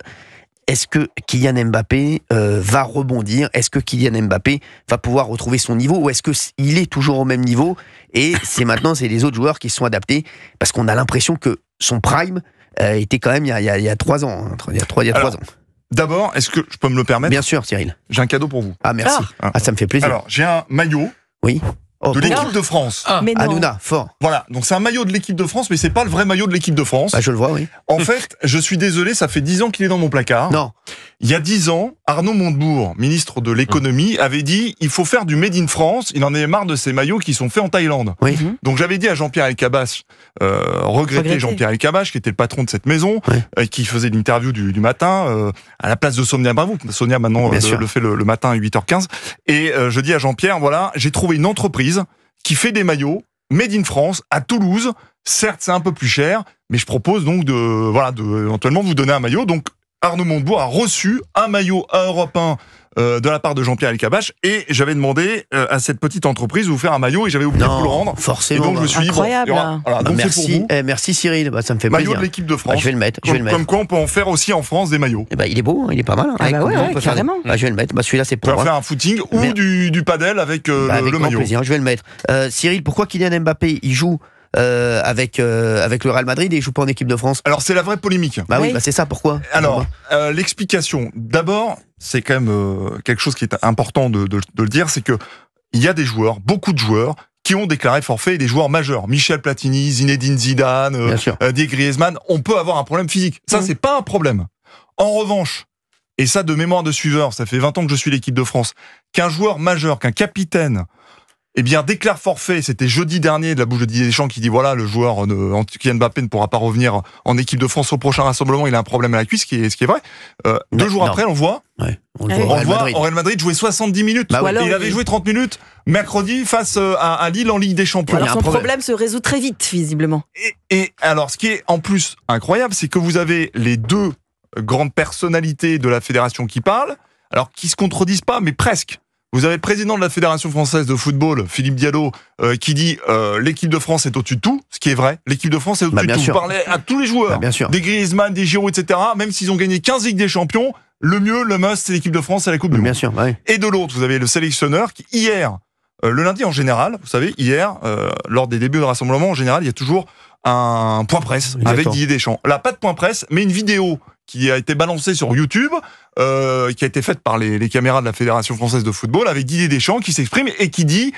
est-ce que Kylian Mbappé va rebondir? Est-ce que Kylian Mbappé va pouvoir retrouver son niveau? Ou est-ce qu'il est toujours au même niveau? Et c'est les autres joueurs qui se sont adaptés, parce qu'on a l'impression que son prime était quand même il y a 3 ans. Il y a 3 ans. D'abord, est-ce que je peux me le permettre? Bien sûr, Cyril. J'ai un cadeau pour vous. Ah, merci. Ça me fait plaisir. Alors, j'ai un maillot. Oui. De l'équipe de France. Hanouna, fort. Voilà, donc c'est un maillot de l'équipe de France, mais c'est pas le vrai maillot de l'équipe de France. Bah, je le vois, oui. En fait, je suis désolé, ça fait 10 ans qu'il est dans mon placard. Non. Il y a 10 ans, Arnaud Montebourg, ministre de l'économie, avait dit il faut faire du Made in France. Il en avait marre de ces maillots qui sont faits en Thaïlande. Oui. Donc j'avais dit à Jean-Pierre Elkabbach, regretter Jean-Pierre Elkabbach, qui était le patron de cette maison, qui faisait l'interview du matin, à la place de Sonia Bravo. Sonia maintenant le fait le matin à 8h15. Et je dis à Jean-Pierre, voilà, j'ai trouvé une entreprise qui fait des maillots Made in France à Toulouse. Certes, c'est un peu plus cher, mais je propose donc de éventuellement vous donner un maillot. Donc Arnaud Montebourg a reçu un maillot à Europe 1 de la part de Jean-Pierre Elkabbach, et j'avais demandé à cette petite entreprise de vous faire un maillot, et j'avais oublié de vous le rendre. Forcément. Et donc je me suis incroyable. dit, voilà, donc merci, c'est pour vous. merci Cyril, ça me fait maillot plaisir. de l'équipe de France. Je vais le mettre. Comme quoi on peut en faire aussi en France des maillots. Il est beau, il est pas mal. Carrément. Je vais le mettre. Celui-là, c'est pour moi. moi. Faire un footing ou du padel avec le maillot. Plaisir, je vais le mettre. Cyril, pourquoi Kylian Mbappé il joue avec le Real Madrid et il joue pas en équipe de France? Alors c'est la vraie polémique. C'est ça, pourquoi? Alors l'explication, d'abord, c'est quand même quelque chose qui est important de le dire, c'est que il y a des joueurs, beaucoup de joueurs, qui ont déclaré forfait, et des joueurs majeurs. Michel Platini, Zinedine Zidane, Didier Griezmann, on peut avoir un problème physique. Ça, c'est pas un problème. En revanche, et ça de mémoire de suiveur, ça fait 20 ans que je suis l'équipe de France, qu'un joueur majeur, qu'un capitaine, déclare forfait, c'était jeudi dernier, de la bouche de Didier Deschamps, qui dit voilà, le joueur Kylian Mbappé ne pourra pas revenir en équipe de France au prochain rassemblement, il a un problème à la cuisse, ce qui est vrai. 2 jours après, on voit Real Madrid jouer 70 minutes. Il avait joué 30 minutes mercredi face à Lille en Ligue des Champions. Alors son problème se résout très vite, visiblement. Et alors, ce qui est en plus incroyable, c'est que vous avez les 2 grandes personnalités de la fédération qui parlent, alors qui se contredisent pas, mais presque. Vous avez le président de la Fédération française de football, Philippe Diallo, qui dit l'équipe de France est au-dessus de tout, ce qui est vrai. L'équipe de France est au-dessus de tout. Vous parlez à tous les joueurs, des Griezmann, des Giroud, etc. Même s'ils ont gagné 15 Ligues des Champions, le mieux, le must, c'est l'équipe de France, c'est la Coupe du Monde. Et de l'autre, vous avez le sélectionneur qui, hier, le lundi en général, vous savez, hier, lors des débuts de rassemblement, en général, il y a toujours un point presse avec Didier Deschamps. Là, pas de point presse, mais une vidéo qui a été balancée sur YouTube, qui a été faite par les caméras de la Fédération française de football, avec Didier Deschamps qui s'exprime et qui dit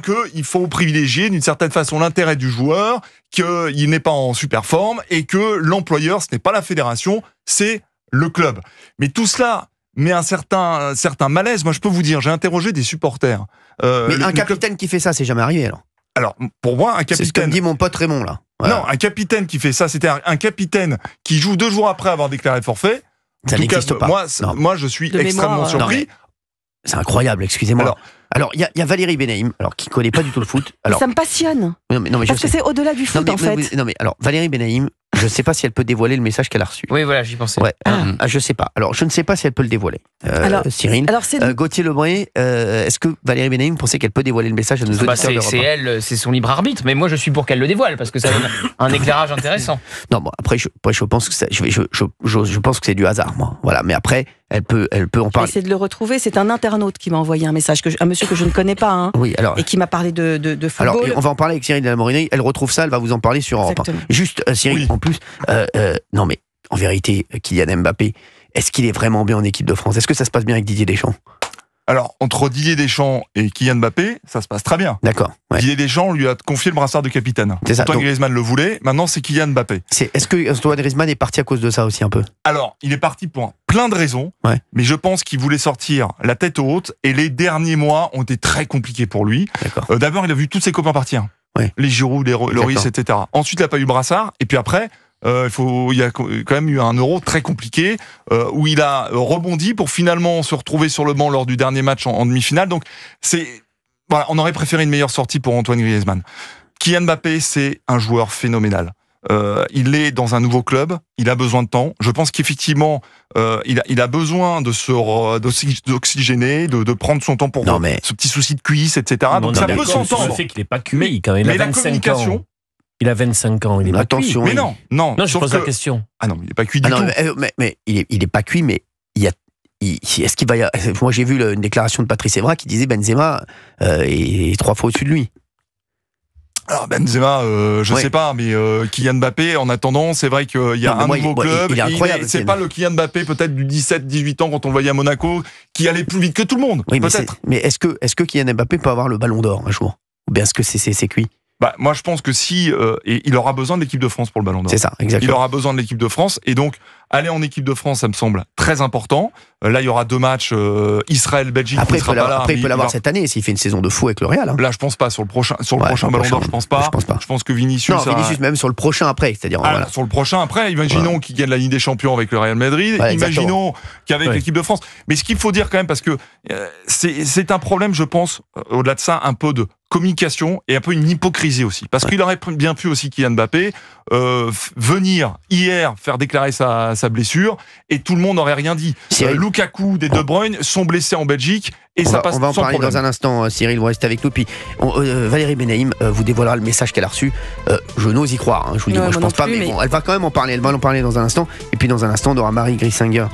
qu'il faut privilégier d'une certaine façon l'intérêt du joueur, qu'il n'est pas en super forme, et que l'employeur, ce n'est pas la fédération, c'est le club. Mais tout cela met un certain malaise. Moi, je peux vous dire, j'ai interrogé des supporters. Mais un capitaine qui fait ça, c'est jamais arrivé, alors? Alors, pour moi, un capitaine... C'est ce que me dit mon pote Raymond, là. Voilà. Non, un capitaine qui fait ça, c'était un capitaine qui joue 2 jours après avoir déclaré forfait. Ça n'existe pas. Moi, je suis extrêmement surpris. C'est incroyable, excusez-moi. Alors, il y a Valérie Benaïm, qui connaît pas du tout le foot. Alors, ça me passionne. Parce que c'est au-delà du foot, en fait. Non, mais alors, Valérie Benaïm, je ne sais pas si elle peut dévoiler le message qu'elle a reçu. Oui, voilà, j'y pensais. Je sais pas. Alors, je ne sais pas si elle peut le dévoiler. Cyril. Gauthier Lebray, est-ce que Valérie Benaïm pensait qu'elle peut dévoiler le message à nos auditeurs? C'est elle, c'est son libre arbitre. Mais moi, je suis pour qu'elle le dévoile parce que ça donne un éclairage intéressant. Non, bon, après, je pense que je pense que c'est du hasard, moi. Voilà, mais après, elle peut en parler. J'essaie de le retrouver. C'est un internaute qui m'a envoyé un message, un monsieur que je ne connais pas, et qui m'a parlé de football. Alors, on va en parler avec Cyril de la Morinerie. Elle retrouve ça, elle va vous en parler sur Europe 1. Juste, Cyril, en plus, non mais en vérité, Kylian Mbappé, est-ce qu'il est vraiment bien en équipe de France? Est-ce que ça se passe bien avec Didier Deschamps? Alors, entre Didier Deschamps et Kylian Mbappé, ça se passe très bien. D'accord. Didier Deschamps lui a confié le brassard de capitaine. Antoine Griezmann le voulait, maintenant c'est Kylian Mbappé. Est-ce que Antoine Griezmann est parti à cause de ça aussi un peu? Alors, il est parti pour plein de raisons, mais je pense qu'il voulait sortir la tête haute, et les derniers mois ont été très compliqués pour lui. D'abord, il a vu tous ses copains partir. Les Giroud, les Lloris, etc. Ensuite, il n'a pas eu le brassard, et puis après... il y a quand même eu un Euro très compliqué où il a rebondi pour finalement se retrouver sur le banc lors du dernier match en demi-finale. Donc on aurait préféré une meilleure sortie pour Antoine Griezmann. Kylian Mbappé, c'est un joueur phénoménal. Il est dans un nouveau club, il a besoin de temps. Je pense qu'effectivement, il a besoin d'oxygéner, de prendre son temps pour ce petit souci de cuisse, etc. Donc ça peut s'entendre. Le fait qu'il n'est pas cuit quand il a 25 ans. Il a 25 ans, il est pas cuit. Mais non, je pose la question. Ah non, il n'est pas cuit du tout. Mais il est pas cuit, mais est-ce qu'il va y avoir... Moi, j'ai vu une déclaration de Patrice Evra qui disait Benzema est 3 fois au-dessus de lui. Alors Benzema, je sais pas, mais Kylian Mbappé, en attendant, c'est vrai qu'il y a un nouveau club. Il est incroyable. C'est pas le Kylian Mbappé peut-être du 17-18 ans quand on le voyait à Monaco, qui allait plus vite que tout le monde. Oui, peut-être. Mais est-ce que Kylian Mbappé peut avoir le Ballon d'Or un jour? Ou bien est-ce que c'est cuit? Bah, moi, je pense que et il aura besoin de l'équipe de France pour le Ballon d'Or. C'est ça, exactement. Il aura besoin de l'équipe de France, et donc aller en équipe de France, ça me semble très important. Là, il y aura 2 matchs, Israël-Belgique. Après, il peut l'avoir cette année s'il fait une saison de fou avec le Real. Hein. Là, je pense pas sur le prochain Ballon d'Or, je pense pas. Je pense que Vinicius. Non, Vinicius même sur le prochain après, c'est-à-dire. Voilà. Sur le prochain après, imaginons qu'il gagne la Ligue des Champions avec le Real Madrid. Imaginons qu'avec l'équipe de France. Mais ce qu'il faut dire quand même, parce que c'est un problème, je pense, au-delà de ça, un peu de communication et un peu une hypocrisie aussi. Parce qu'il aurait bien pu aussi, Kylian Mbappé, venir hier faire déclarer sa blessure et tout le monde n'aurait rien dit. Lukaku, des De Bruyne sont blessés en Belgique et ça passe sans problème. On va en parler dans un instant, Cyril, vous restez avec nous. Puis Valérie Benaïm vous dévoilera le message qu'elle a reçu. Je n'ose y croire, hein, je vous dis, moi je pense pas, mais bon, elle va quand même en parler. Elle va en parler dans un instant. Et puis dans un instant, on aura Marie Grissinger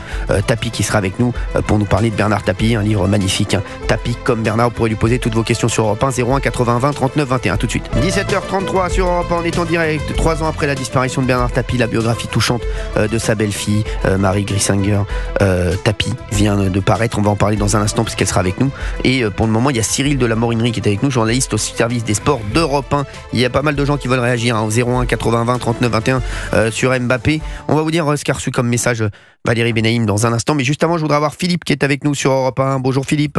Tapie qui sera avec nous pour nous parler de Bernard Tapie, un livre magnifique. Hein. Tapie comme Bernard, vous pourrez lui poser toutes vos questions sur Europe 1, 01 80 20 39 21. Tout de suite. 17h33 sur Europe 1, on est en direct. 3 ans après la disparition de Bernard Tapie, la biographie touchante de sa belle-fille, Marie Grissinger Tapie, vient de paraître. On va en parler dans un instant parce qu'elle sera avec nous. Et pour le moment, il y a Cyril de la Morinerie qui est avec nous, journaliste au service des sports d'Europe 1. Il y a pas mal de gens qui veulent réagir au 01 80 20 39 21 sur Mbappé. On va vous dire ce qu'a reçu comme message Valérie Benaïm dans un instant. Mais juste avant, je voudrais avoir Philippe qui est avec nous sur Europe 1. Bonjour Philippe.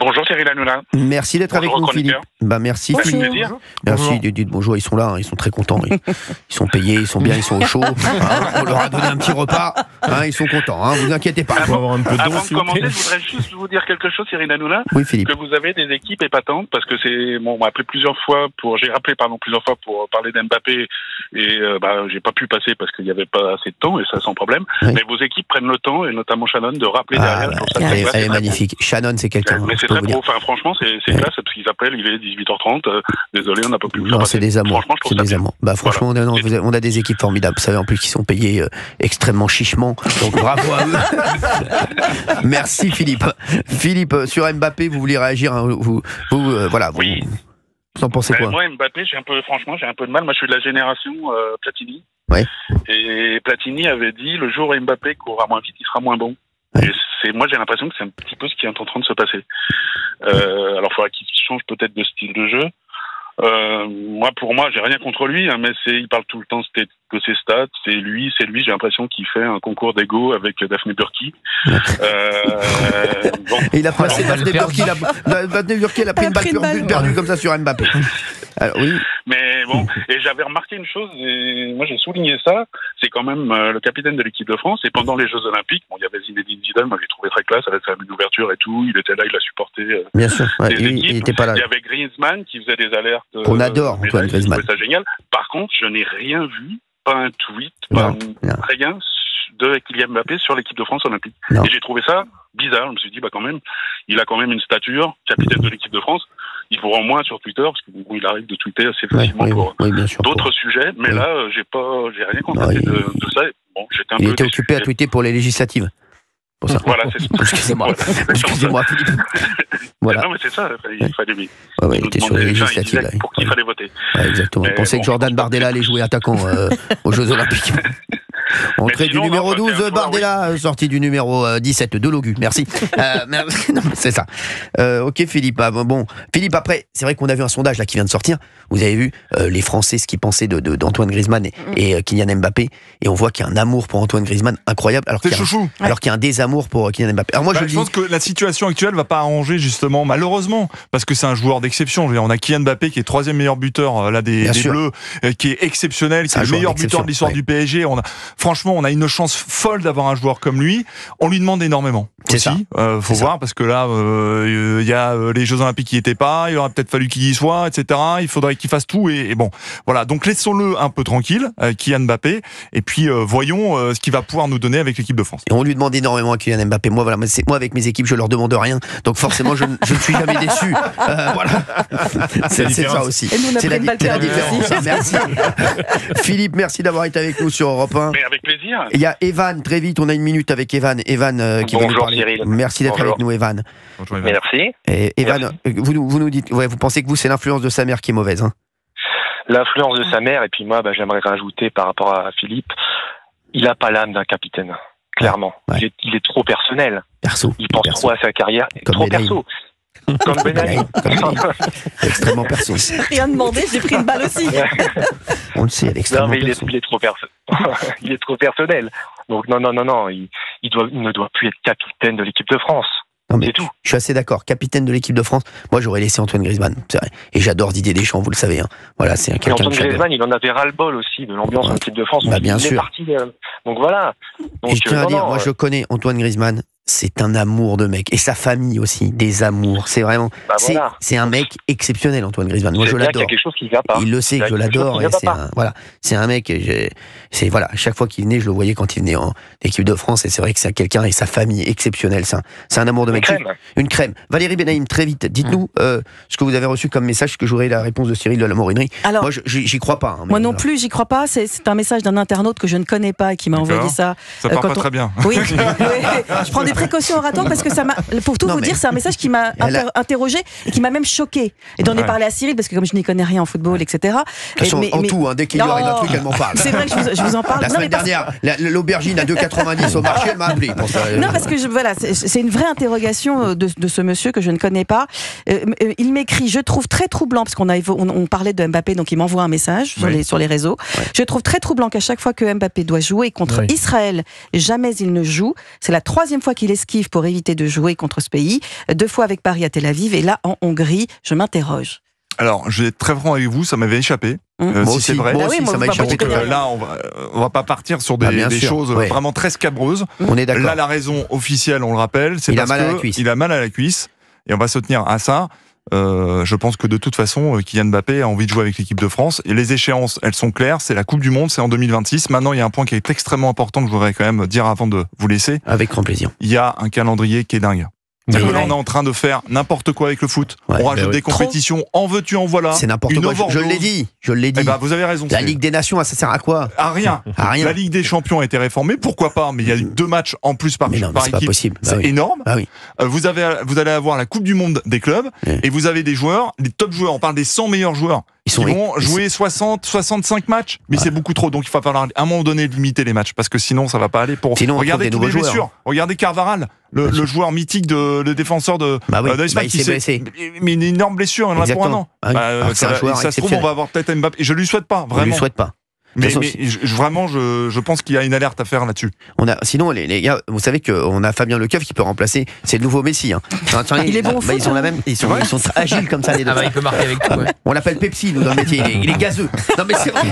Bonjour Cyril Hanouna. Merci d'être avec nous Philippe. Merci Philippe. Merci, dites bonjour, ils sont là, ils sont très contents. Ils sont payés, ils sont bien, ils sont au chaud. On leur a donné un petit repas, ils sont contents, vous inquiétez pas. Avant de commencer, je voudrais juste vous dire quelque chose Cyril Hanouna. Oui Philippe. Que vous avez des équipes épatantes parce que on m'a appelé plusieurs fois j'ai rappelé plusieurs fois pour parler d'Mbappé et j'ai pas pu passer parce qu'il n'y avait pas assez de temps et ça sans problème. Oui. Mais vos équipes prennent le temps et notamment Shannon de rappeler derrière. Elle est magnifique. Shannon c'est quelqu'un. Mais c'est très beau. Enfin, franchement, c'est classe parce qu'ils appellent, il est 18h30. Désolé, on n'a pas pu le faire. Non, c'est des amours. C'est des amours. Franchement, voilà. on a des équipes formidables. Vous savez, en plus, qui sont payées extrêmement chichement. Donc, bravo à eux. Merci, Philippe. Philippe, sur Mbappé, vous voulez réagir voilà. Oui. Vous en pensez quoi? Moi, Mbappé, j'ai un peu de mal. Moi, je suis de la génération Platini. Ouais. Et Platini avait dit, le jour où Mbappé courra moins vite, il sera moins bon. Ouais. Et moi, j'ai l'impression que c'est un petit peu ce qui est en train de se passer. Alors, il faudra qu'il change peut-être de style de jeu. Pour moi, j'ai rien contre lui, mais il parle tout le temps de ses stats. C'est lui. J'ai l'impression qu'il fait un concours d'ego avec Daphné Burki. Et il a passé Daphné Burki. Daphné Burki, elle a pris une balle perdue comme ça sur Mbappé. Alors, oui. Mais bon, et j'avais remarqué une chose, et moi j'ai souligné ça, c'est quand même le capitaine de l'équipe de France, et pendant les Jeux Olympiques, il y avait Zinedine Zidane, moi j'ai trouvé très classe, avec sa ouverture et tout, il était là, il a supporté bien sûr, il était pas là. Il y avait Griezmann qui faisait des alertes. On adore Antoine Griezmann. Ça génial. Par contre, je n'ai rien vu, pas un tweet, rien de Kylian Mbappé sur l'équipe de France olympique. Et j'ai trouvé ça bizarre, je me suis dit, quand même, il a quand même une stature, capitaine de l'équipe de France, il faut au moins sur Twitter, parce qu'il arrive de tweeter assez facilement pour d'autres sujets, mais là, j'ai rien constaté de ça. Bon, il était occupé à tweeter pour les législatives. Pour ça. Voilà, c'est ça. Excusez-moi, Philippe. Voilà. Non, mais c'est ça, il fallait il était sur les législatives. Pour qui il fallait voter. Exactement. Il pensait que Jordan Bardella allait jouer attaquant aux Jeux Olympiques. Entrée du numéro 12, Bardella, sortie du numéro 17 de Logu. Merci. Non, c'est ça. Ok, Philippe. Bon, Philippe, après, c'est vrai qu'on a vu un sondage là qui vient de sortir. Vous avez vu les Français, ce qu'ils pensaient d'Antoine Griezmann et Kylian Mbappé. Et on voit qu'il y a un amour pour Antoine Griezmann incroyable. Alors qu'il y a un désamour pour Kylian Mbappé. Alors moi, je pense que la situation actuelle va pas arranger, justement, malheureusement, parce que c'est un joueur d'exception. On a Kylian Mbappé qui est 3e meilleur buteur des Bleus, qui est exceptionnel, qui est le meilleur buteur de l'histoire du PSG. Franchement, on a une chance folle d'avoir un joueur comme lui. On lui demande énormément. C'est aussi. Faut voir, parce que là, il y a les Jeux Olympiques qui n'y étaient pas. Il aurait peut-être fallu qu'il y soit, etc. Il faudrait qu'il fasse tout. Et bon, voilà. Donc laissons-le un peu tranquille, Kylian Mbappé. Et puis voyons ce qu'il va pouvoir nous donner avec l'équipe de France. Et on lui demande énormément à Kylian Mbappé. Moi, avec mes équipes, je leur demande rien. Donc forcément, je ne suis jamais déçu. Voilà. C'est ça aussi. C'est la différence. Merci. Philippe, merci d'avoir été avec nous sur Europe 1. Mais avec plaisir. Il y a Evan, très vite, on a une minute avec Evan. Evan qui va nous parler. Cyril. Merci d'être avec nous, Evan. Merci. Et Evan, vous nous dites, vous pensez que c'est l'influence de sa mère qui est mauvaise, hein? l'influence de sa mère. Et puis moi, j'aimerais rajouter par rapport à Philippe, il a pas l'âme d'un capitaine, clairement. Ouais. Il est trop personnel. Perso. Il pense trop à sa carrière, Comme trop Benaïm. perso. Comme Benaïm. Extrêmement perso. Rien demandé, j'ai pris une balle aussi. On le sait, elle est extrêmement Non, mais perso. il est trop il est trop personnel. Donc non, il ne doit plus être capitaine de l'équipe de France. Non, mais c'est tout. Je suis assez d'accord. Capitaine de l'équipe de France, moi j'aurais laissé Antoine Griezmann, c'est vrai. Et j'adore Didier Deschamps, vous le savez. Hein. Voilà, c'est Et quelqu'un Antoine que j'adore. Griezmann, il en avait ras-le-bol aussi de l'ambiance en équipe de France. Bah, Donc, bien il est sûr. parti, donc voilà. Donc, Et je tiens à dire, moi je connais Antoine Griezmann, c'est un amour de mec. Et sa famille aussi, des amours. C'est vraiment. Voilà. C'est un mec exceptionnel, Antoine Griezmann. Moi je C'est bien qu'il y l'adore. a quelque chose qui ne va pas. Il le sait que je l'adore. Et c'est un mec. Voilà, chaque fois qu'il venait, je le voyais quand il venait en équipe de France. Et c'est vrai que c'est quelqu'un et sa famille exceptionnelle. C'est un amour de mec. Une crème. Valérie Benaïm, très vite, dites-nous ce que vous avez reçu comme message, que j'aurai la réponse de Cyril de la Morinerie. Alors, moi, j'y crois pas. Moi non plus, j'y crois pas. C'est un message d'un internaute que je ne connais pas et qui m'a envoyé ça. Ça part pas très bien. Oui, je prends des précautions oratoires parce que ça m'a. Pour tout vous dire, c'est un message qui m'a interrogé et qui m'a même choqué. Et d'en ai parlé à Cyril parce que comme je n'y connais rien en football, etc. Dès qu'il y aura un truc, elle m'en parle. C'est vrai que je vous en parle. La semaine dernière, l'aubergine à 2,90 au marché, elle m'a appelé pour ça. Non, parce que c'est une vraie interrogation de ce monsieur que je ne connais pas. Il m'écrit, je trouve très troublant, parce qu'on parlait de Mbappé, donc il m'envoie un message sur les réseaux. Ouais. Je trouve très troublant qu'à chaque fois que Mbappé doit jouer contre Israël, jamais il ne joue. C'est la 3e fois qu'il esquive pour éviter de jouer contre ce pays. 2 fois avec Paris à Tel Aviv, et là en Hongrie, je m'interroge. Alors, je vais être très franc avec vous, ça m'avait échappé. Si c'est vrai. Moi aussi, ça m'a échappé. Là, on va pas partir sur des choses vraiment très scabreuses. On est d'accord. Là, la raison officielle, on le rappelle, c'est parce qu'il a mal à la cuisse. Et on va se tenir à ça. Je pense que de toute façon, Kylian Mbappé a envie de jouer avec l'équipe de France. Et les échéances, elles sont claires. C'est la Coupe du Monde, c'est en 2026. Maintenant, il y a un point qui est extrêmement important que je voudrais quand même dire avant de vous laisser. Avec grand plaisir. Il y a un calendrier qui est dingue. Là, on est en train de faire n'importe quoi avec le foot. On rajoute des compétitions, en veux-tu, en voilà. C'est n'importe quoi. Je l'ai dit. Eh ben, vous avez raison. La Ligue des Nations, ça sert à quoi? À rien. La Ligue des Champions a été réformée, pourquoi pas? Mais il y a 2 matchs en plus par équipe. C'est pas possible. C'est énorme. Vous allez avoir la Coupe du Monde des clubs et vous avez des joueurs, les top joueurs. On parle des 100 meilleurs joueurs. Ils vont jouer 60, 65 matchs, mais c'est beaucoup trop. Donc il va falloir à un moment donné limiter les matchs parce que sinon ça va pas aller. Regardez tous les blessures. Regardez Carvaral, le joueur mythique, le défenseur d'Espagne qui s'est blessé. Mais une énorme blessure, il en a pour un an. Ça se trouve, on va avoir peut-être Mbappé. Et je lui souhaite pas, vraiment. Je lui souhaite pas. Mais vraiment, je pense qu'il y a une alerte à faire là-dessus. Sinon, les gars, vous savez qu'on a Fabien Lecoeuf qui peut remplacer. C'est le nouveau Messi. Hein. Il est bon au foot. Ils sont la même. Ils sont agiles comme ça les deux. Il peut marquer avec tout. On l'appelle Pepsi, nous, dans le métier. Il est gazeux. Non mais c'est vrai.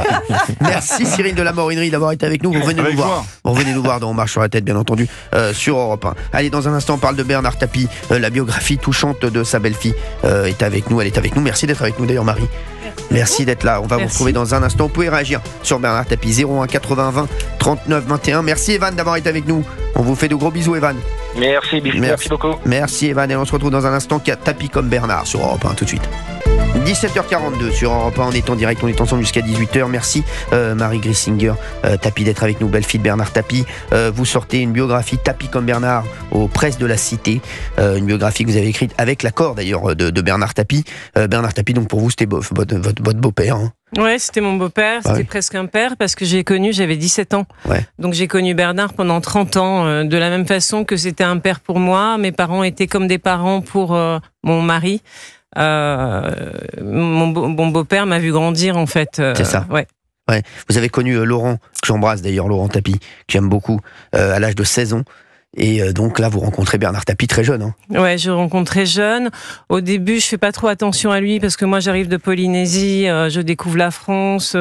Merci Cyril de la Morinerie d'avoir été avec nous. Vous revenez nous voir. Vous revenez nous voir dans On marche sur la tête, bien entendu, sur Europe 1. Allez, dans un instant, on parle de Bernard Tapie. La biographie touchante de sa belle-fille est avec nous. Elle est avec nous. Merci d'être avec nous d'ailleurs, Marie. Merci d'être là. On va vous retrouver dans un instant. Vous pouvez réagir sur Bernard Tapie 01 80 20 39 21. Merci Evan d'avoir été avec nous. On vous fait de gros bisous, Evan. Merci beaucoup. Merci Evan. Et on se retrouve dans un instant. Tapie comme Bernard sur Europe 1 tout de suite. 17h42 sur Europe 1, on est en direct, on est ensemble jusqu'à 18h. Merci Marie Grissinger, Tapie, d'être avec nous, belle-fille de Bernard Tapie. Vous sortez une biographie Tapie comme Bernard aux presses de la Cité, une biographie que vous avez écrite avec l'accord d'ailleurs de Bernard Tapie. Bernard Tapie, donc pour vous c'était votre beau-père. Hein. Ouais, c'était mon beau-père, c'était presque un père parce que j'avais 17 ans. Ouais. Donc j'ai connu Bernard pendant 30 ans, de la même façon que c'était un père pour moi. Mes parents étaient comme des parents pour mon mari. Mon beau-père m'a vu grandir en fait. C'est ça. Ouais. Vous avez connu Laurent, que j'embrasse d'ailleurs, Laurent Tapie, que j'aime beaucoup, à l'âge de 16 ans. Et donc là, vous rencontrez Bernard Tapie très jeune. Hein. Ouais, je rencontre très jeune. Au début, je fais pas trop attention à lui parce que moi, j'arrive de Polynésie, je découvre la France.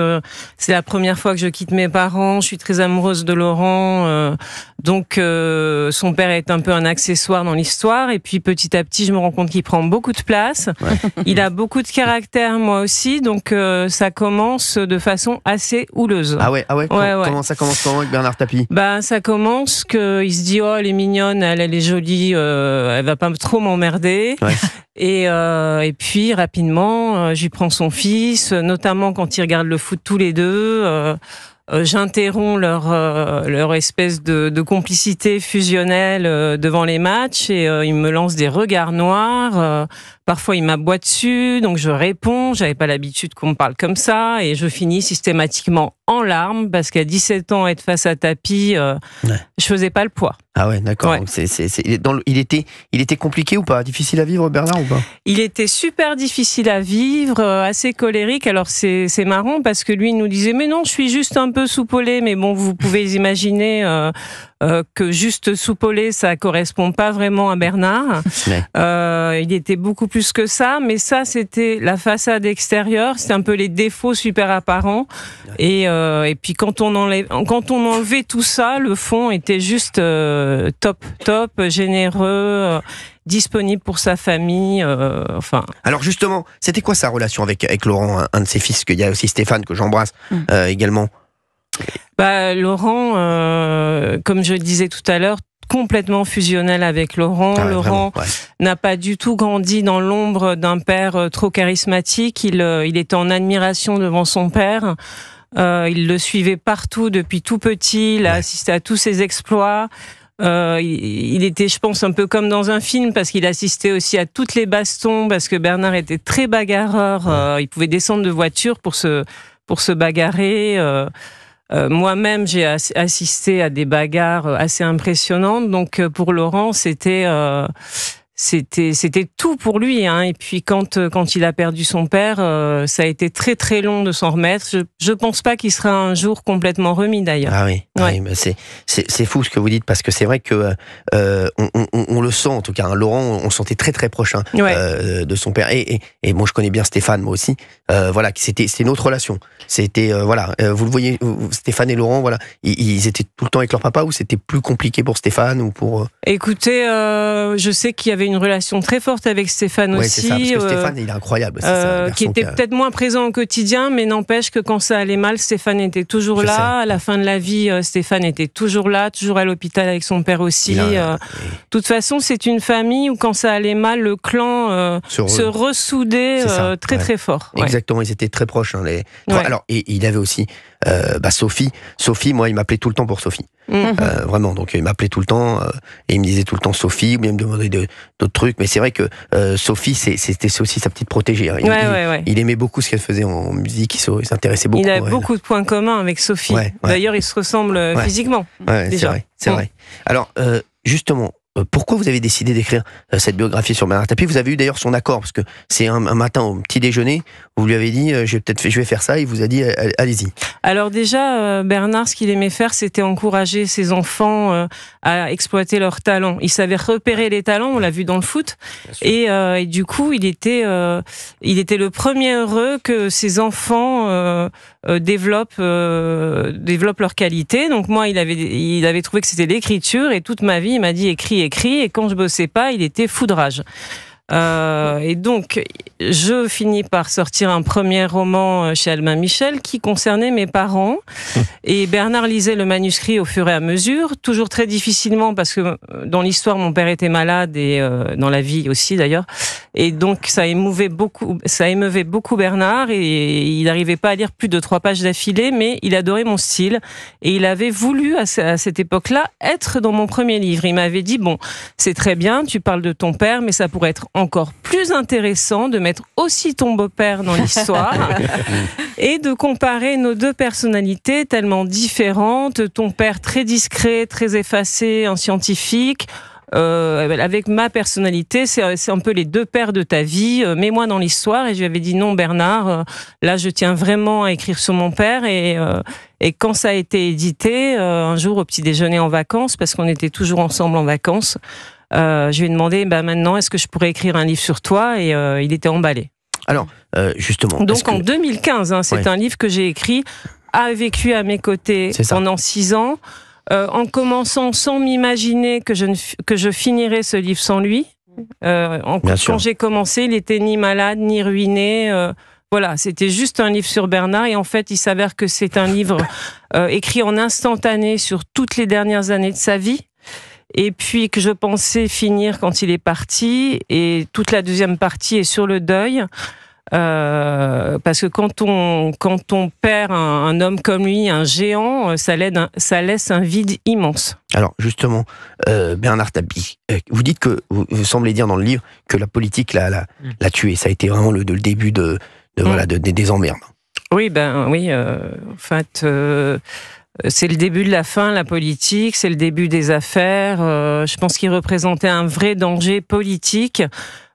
C'est la première fois que je quitte mes parents. Je suis très amoureuse de Laurent. Donc, son père est un peu un accessoire dans l'histoire. Et puis, petit à petit, je me rends compte qu'il prend beaucoup de place. Ouais. Il a beaucoup de caractère, moi aussi. Donc, ça commence de façon assez houleuse. Ah ouais. Comment ça commence avec Bernard Tapie? Ça commence qu'il se dit, oh, elle est mignonne, elle est jolie, elle va pas trop m'emmerder. Ouais. Et puis rapidement, je lui prends son fils, notamment quand ils regardent le foot tous les deux. J'interromps leur espèce de complicité fusionnelle devant les matchs et ils me lancent des regards noirs. Parfois, il m'aboie dessus, donc je réponds. J'avais pas l'habitude qu'on me parle comme ça, et je finis systématiquement en larmes parce qu'à 17 ans, être face à tapis, je faisais pas le poids. Ah ouais, d'accord. Ouais. Il était compliqué ou pas? Difficile à vivre, Bernard, ou pas? Il était super difficile à vivre, assez colérique. Alors c'est marrant parce que lui il nous disait mais non, je suis juste un peu soupolé. Mais bon, vous pouvez imaginer que juste soupolé, ça correspond pas vraiment à Bernard. Il était beaucoup plus que ça, mais ça c'était la façade extérieure, c'était un peu les défauts super apparents. Et puis quand on enlevait tout ça, le fond était juste top, généreux, disponible pour sa famille. Enfin. Alors justement, c'était quoi sa relation avec Laurent, un de ses fils? Qu'il y a aussi Stéphane que j'embrasse également. Laurent, comme je le disais tout à l'heure, complètement fusionnel avec Laurent. Laurent n'a pas du tout grandi dans l'ombre d'un père trop charismatique. Il était en admiration devant son père. Il le suivait partout depuis tout petit. Il a assisté à tous ses exploits. Il était, je pense, un peu comme dans un film parce qu'il assistait aussi à toutes les bastons parce que Bernard était très bagarreur. Il pouvait descendre de voiture pour se bagarrer. Moi-même, j'ai assisté à des bagarres assez impressionnantes. Donc, pour Laurent, c'était tout pour lui. Hein. Et puis, quand il a perdu son père, ça a été très, très long de s'en remettre. Je pense pas qu'il sera un jour complètement remis, d'ailleurs. Ah oui, ouais. Oui, c'est fou ce que vous dites, parce que c'est vrai que on le sent, en tout cas. Hein, Laurent, on le sentait très, très proche de son père. Et moi, je connais bien Stéphane, moi aussi. Voilà, c'était une autre relation. C'était, vous le voyez, Stéphane et Laurent, voilà, ils étaient tout le temps avec leur papa, ou c'était plus compliqué pour Stéphane ou pour... Écoutez, je sais qu'il y avait une relation très forte avec Stéphane aussi. C'est ça, parce que Stéphane, il est incroyable. Qui était peut-être moins présent au quotidien, mais n'empêche que quand ça allait mal, Stéphane était toujours là. À la fin de la vie, Stéphane était toujours là, toujours à l'hôpital avec son père aussi. De toute façon, c'est une famille où quand ça allait mal, le clan se ressoudait très très fort. Exactement, ils étaient très proches. Hein, Alors, et il avait aussi Sophie. Sophie, moi, il m'appelait tout le temps pour Sophie. Vraiment, donc il m'appelait tout le temps et il me disait tout le temps Sophie, ou bien me demandait d'autres trucs. Mais c'est vrai que Sophie, c'était aussi sa petite protégée. Hein. Il aimait beaucoup ce qu'elle faisait en musique, il s'intéressait beaucoup. Il a beaucoup de points communs avec Sophie. D'ailleurs, ils se ressemblent physiquement. Déjà. C'est vrai. Alors, justement, pourquoi vous avez décidé d'écrire cette biographie sur Bernard Tapie? Vous avez eu d'ailleurs son accord, parce que c'est un matin au petit déjeuner, vous lui avez dit je vais faire ça, il vous a dit allez-y. Alors déjà, Bernard, ce qu'il aimait faire, c'était encourager ses enfants à exploiter leurs talents. Il savait repérer les talents, on l'a vu dans le foot, et du coup, il était le premier heureux que ses enfants développent leur qualité. Donc moi, il avait trouvé que c'était l'écriture, et toute ma vie, il m'a dit écris, et quand je bossais pas, il était foudrage. Et donc, je finis par sortir un premier roman chez Albin Michel qui concernait mes parents. Et Bernard lisait le manuscrit au fur et à mesure, toujours très difficilement parce que dans l'histoire, mon père était malade et dans la vie aussi d'ailleurs. Et donc, ça émeuvait beaucoup Bernard, et il n'arrivait pas à lire plus de 3 pages d'affilée, mais il adorait mon style et il avait voulu à cette époque-là être dans mon premier livre. Il m'avait dit bon, c'est très bien, tu parles de ton père, mais ça pourrait être encore plus intéressant de mettre aussi ton beau-père dans l'histoire et de comparer nos deux personnalités tellement différentes. Ton père très discret, très effacé, un scientifique, avec ma personnalité, c'est un peu les deux pères de ta vie, mets-moi dans l'histoire. Et je lui avais dit non Bernard, là je tiens vraiment à écrire sur mon père. Et quand ça a été édité, un jour au petit déjeuner en vacances, parce qu'on était toujours ensemble en vacances, je lui ai demandé maintenant est-ce que je pourrais écrire un livre sur toi, et il était emballé. Alors justement, donc en 2015, c'est un livre que j'ai écrit, a vécu à mes côtés pendant 6 ans, en commençant sans m'imaginer que je finirais ce livre sans lui. Quand j'ai commencé, il était ni malade ni ruiné. Voilà, c'était juste un livre sur Bernard, et en fait, il s'avère que c'est un livre écrit en instantané sur toutes les dernières années de sa vie. Et puis que je pensais finir quand il est parti, et toute la deuxième partie est sur le deuil. Parce que quand on perd un homme comme lui, un géant, ça laisse un vide immense. Alors justement, Bernard Tapie, vous dites que vous semblez dire dans le livre que la politique l'a tué. Ça a été vraiment le début des emmerdes. Oui, en fait, c'est le début de la fin, la politique, c'est le début des affaires. Je pense qu'il représentait un vrai danger politique.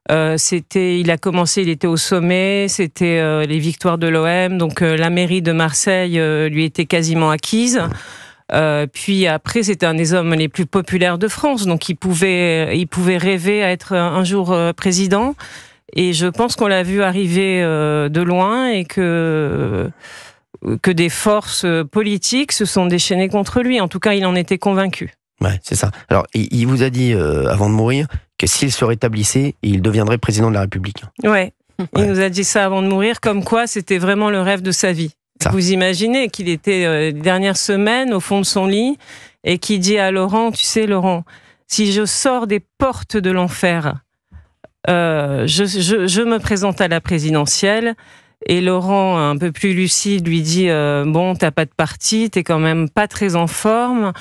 Il a commencé, il était au sommet, c'était les victoires de l'OM, donc la mairie de Marseille lui était quasiment acquise. Puis après, c'était un des hommes les plus populaires de France, donc il pouvait rêver à être un jour président. Et je pense qu'on l'a vu arriver de loin et que des forces politiques se sont déchaînées contre lui. En tout cas, il en était convaincu. Ouais, c'est ça. Alors, il vous a dit, avant de mourir, que s'il se rétablissait, il deviendrait président de la République. Ouais. Il nous a dit ça avant de mourir, comme quoi c'était vraiment le rêve de sa vie. Ça. Vous imaginez qu'il était les dernières semaines au fond de son lit et qu'il dit à Laurent, tu sais Laurent, si je sors des portes de l'enfer, je me présente à la présidentielle. Et Laurent, un peu plus lucide, lui dit bon, t'as pas de parti, t'es quand même pas très en forme.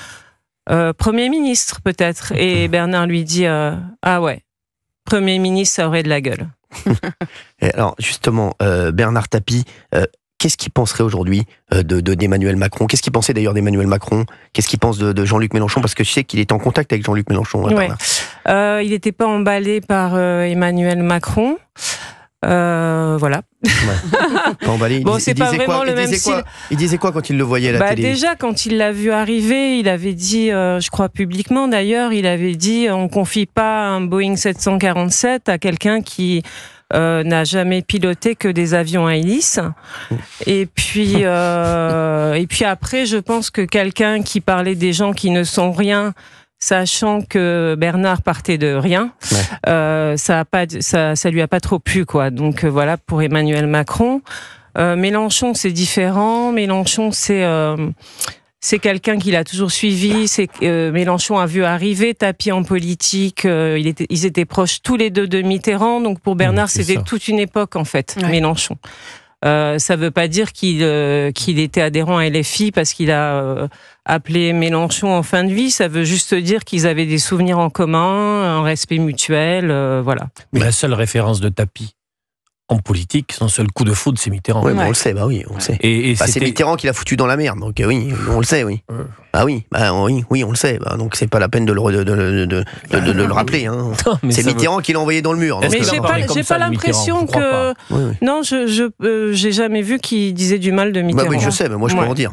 Premier ministre peut-être. Et Bernard lui dit ah ouais, Premier ministre, ça aurait de la gueule. Alors justement, Bernard Tapie, qu'est-ce qu'il penserait aujourd'hui d'Emmanuel Macron? Qu'est-ce qu'il pensait d'ailleurs d'Emmanuel Macron? Qu'est-ce qu'il pense de Jean-Luc Mélenchon? Parce que je sais qu'il est en contact avec Jean-Luc Mélenchon. Ouais. Il n'était pas emballé par Emmanuel Macron. Voilà. Ouais. Pas emballé. Bon, c'est pas vraiment le même style. Il disait quoi quand il le voyait à la télé? Déjà, quand il l'a vu arriver, il avait dit, je crois publiquement d'ailleurs, il avait dit on confie pas un Boeing 747 à quelqu'un qui n'a jamais piloté que des avions à hélice. Et puis après, je pense que quelqu'un qui parlait des gens qui ne sont rien, sachant que Bernard partait de rien, ça lui a pas trop plu, quoi. Donc voilà pour Emmanuel Macron. Mélenchon, c'est différent. Mélenchon, c'est quelqu'un qu'il a toujours suivi. Mélenchon a vu arriver Tapie en politique. Ils étaient proches tous les deux de Mitterrand. Donc pour Bernard, c'était toute une époque en fait. Ouais. Mélenchon. Ça veut pas dire qu'il était adhérent à LFI parce qu'il a appelé Mélenchon en fin de vie. Ça veut juste dire qu'ils avaient des souvenirs en commun, un respect mutuel, voilà. Mais la seule référence de Tapie en politique, son seul coup de foudre, c'est Mitterrand. Oui, on le sait, on le sait. C'est Mitterrand qui l'a foutu dans la merde, donc oui, on le sait, oui. Oui, on le sait. Donc c'est pas la peine de le rappeler. Hein. C'est Mitterrand qui l'a envoyé dans le mur. Mais j'ai pas l'impression que. Non, j'ai jamais vu qu'il disait du mal de Mitterrand. Oui, je sais, mais moi je peux en dire.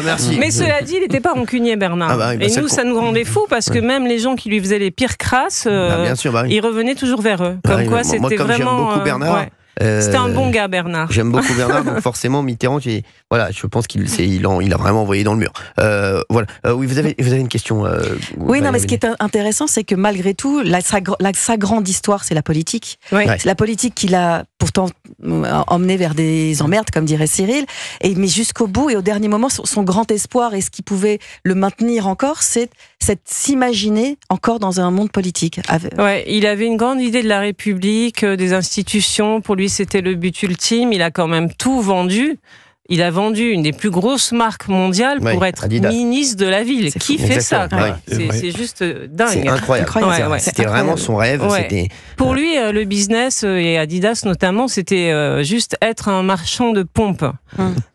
Merci. Mais cela dit, il n'était pas rancunier, Bernard. Et nous, ça nous rendait fous parce que même les gens qui lui faisaient les pires crasses, ils revenaient toujours vers eux. Comme quoi, c'était vraiment. J'aime beaucoup Bernard. C'était un bon gars, Bernard. J'aime beaucoup Bernard, donc forcément Mitterrand, je pense qu'il a vraiment envoyé dans le mur. Voilà. Oui, vous avez une question. Oui, non, mais ce qui est intéressant, c'est que malgré tout, sa grande histoire, c'est la politique. Oui. C'est la politique qui l'a pourtant emmené vers des emmerdes, comme dirait Cyril. Mais jusqu'au bout et au dernier moment, son grand espoir et ce qui pouvait le maintenir encore, c'est s'imaginer encore dans un monde politique. Ouais, il avait une grande idée de la République, des institutions. Pour lui, c'était le but ultime. Il a quand même tout vendu. Il a vendu une des plus grosses marques mondiales pour être ministre de la ville. Qui fait ça, quoi. C'est juste dingue. C'est incroyable. C'était vraiment son rêve. Pour lui, le business, et Adidas notamment, c'était juste être un marchand de pompes.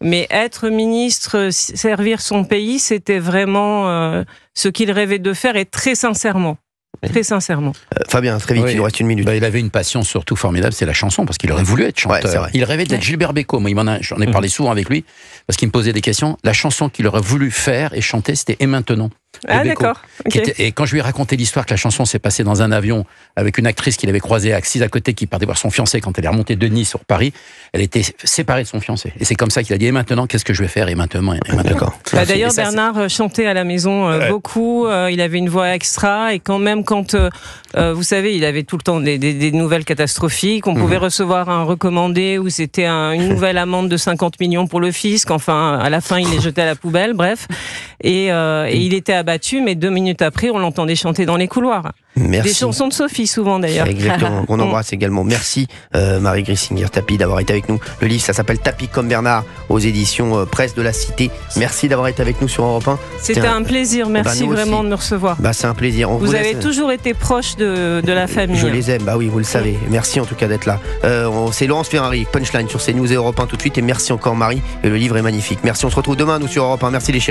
Mais être ministre, servir son pays, c'était vraiment ce qu'il rêvait de faire, et très sincèrement. Très sincèrement. Fabien, très vite, il nous reste une minute. Il avait une passion surtout formidable, c'est la chanson, parce qu'il aurait voulu être chanteur. Il rêvait d'être Gilbert Bécaud. Moi, j'en ai parlé souvent avec lui, parce qu'il me posait des questions. La chanson qu'il aurait voulu faire et chanter, c'était Et maintenant. Ah, d'accord. Okay. Et quand je lui ai raconté l'histoire que la chanson s'est passée dans un avion avec une actrice qu'il avait croisée assise à côté, qui partait voir son fiancé quand elle est remontée de Nice sur Paris, elle était séparée de son fiancé. Et c'est comme ça qu'il a dit, et maintenant, qu'est-ce que je vais faire? Et maintenant. D'ailleurs, Bernard chantait à la maison beaucoup. Il avait une voix extra. Et quand vous savez, il avait tout le temps des nouvelles catastrophiques. On pouvait recevoir un recommandé où c'était une nouvelle amende de 50 millions pour le fisc. Enfin, à la fin, il les jetait à la poubelle. Bref. et il était abattu, mais 2 minutes après, on l'entendait chanter dans les couloirs. Merci. Des chansons de Sophie, souvent d'ailleurs. Exactement, qu'on embrasse également. Merci Marie Grissinger-Tapie d'avoir été avec nous. Le livre, ça s'appelle Tapie comme Bernard, aux éditions Presse de la Cité. Merci d'avoir été avec nous sur Europe 1. C'était un plaisir, merci vraiment de me recevoir. C'est un plaisir. Vous avez toujours été proche de la famille. Je les aime, oui, vous le savez. Merci en tout cas d'être là. C'est Laurence Ferrari, Punchline sur CNews et Europe 1 tout de suite. Et merci encore Marie, et le livre est magnifique. Merci, on se retrouve demain nous sur Europe 1. Merci les chéris.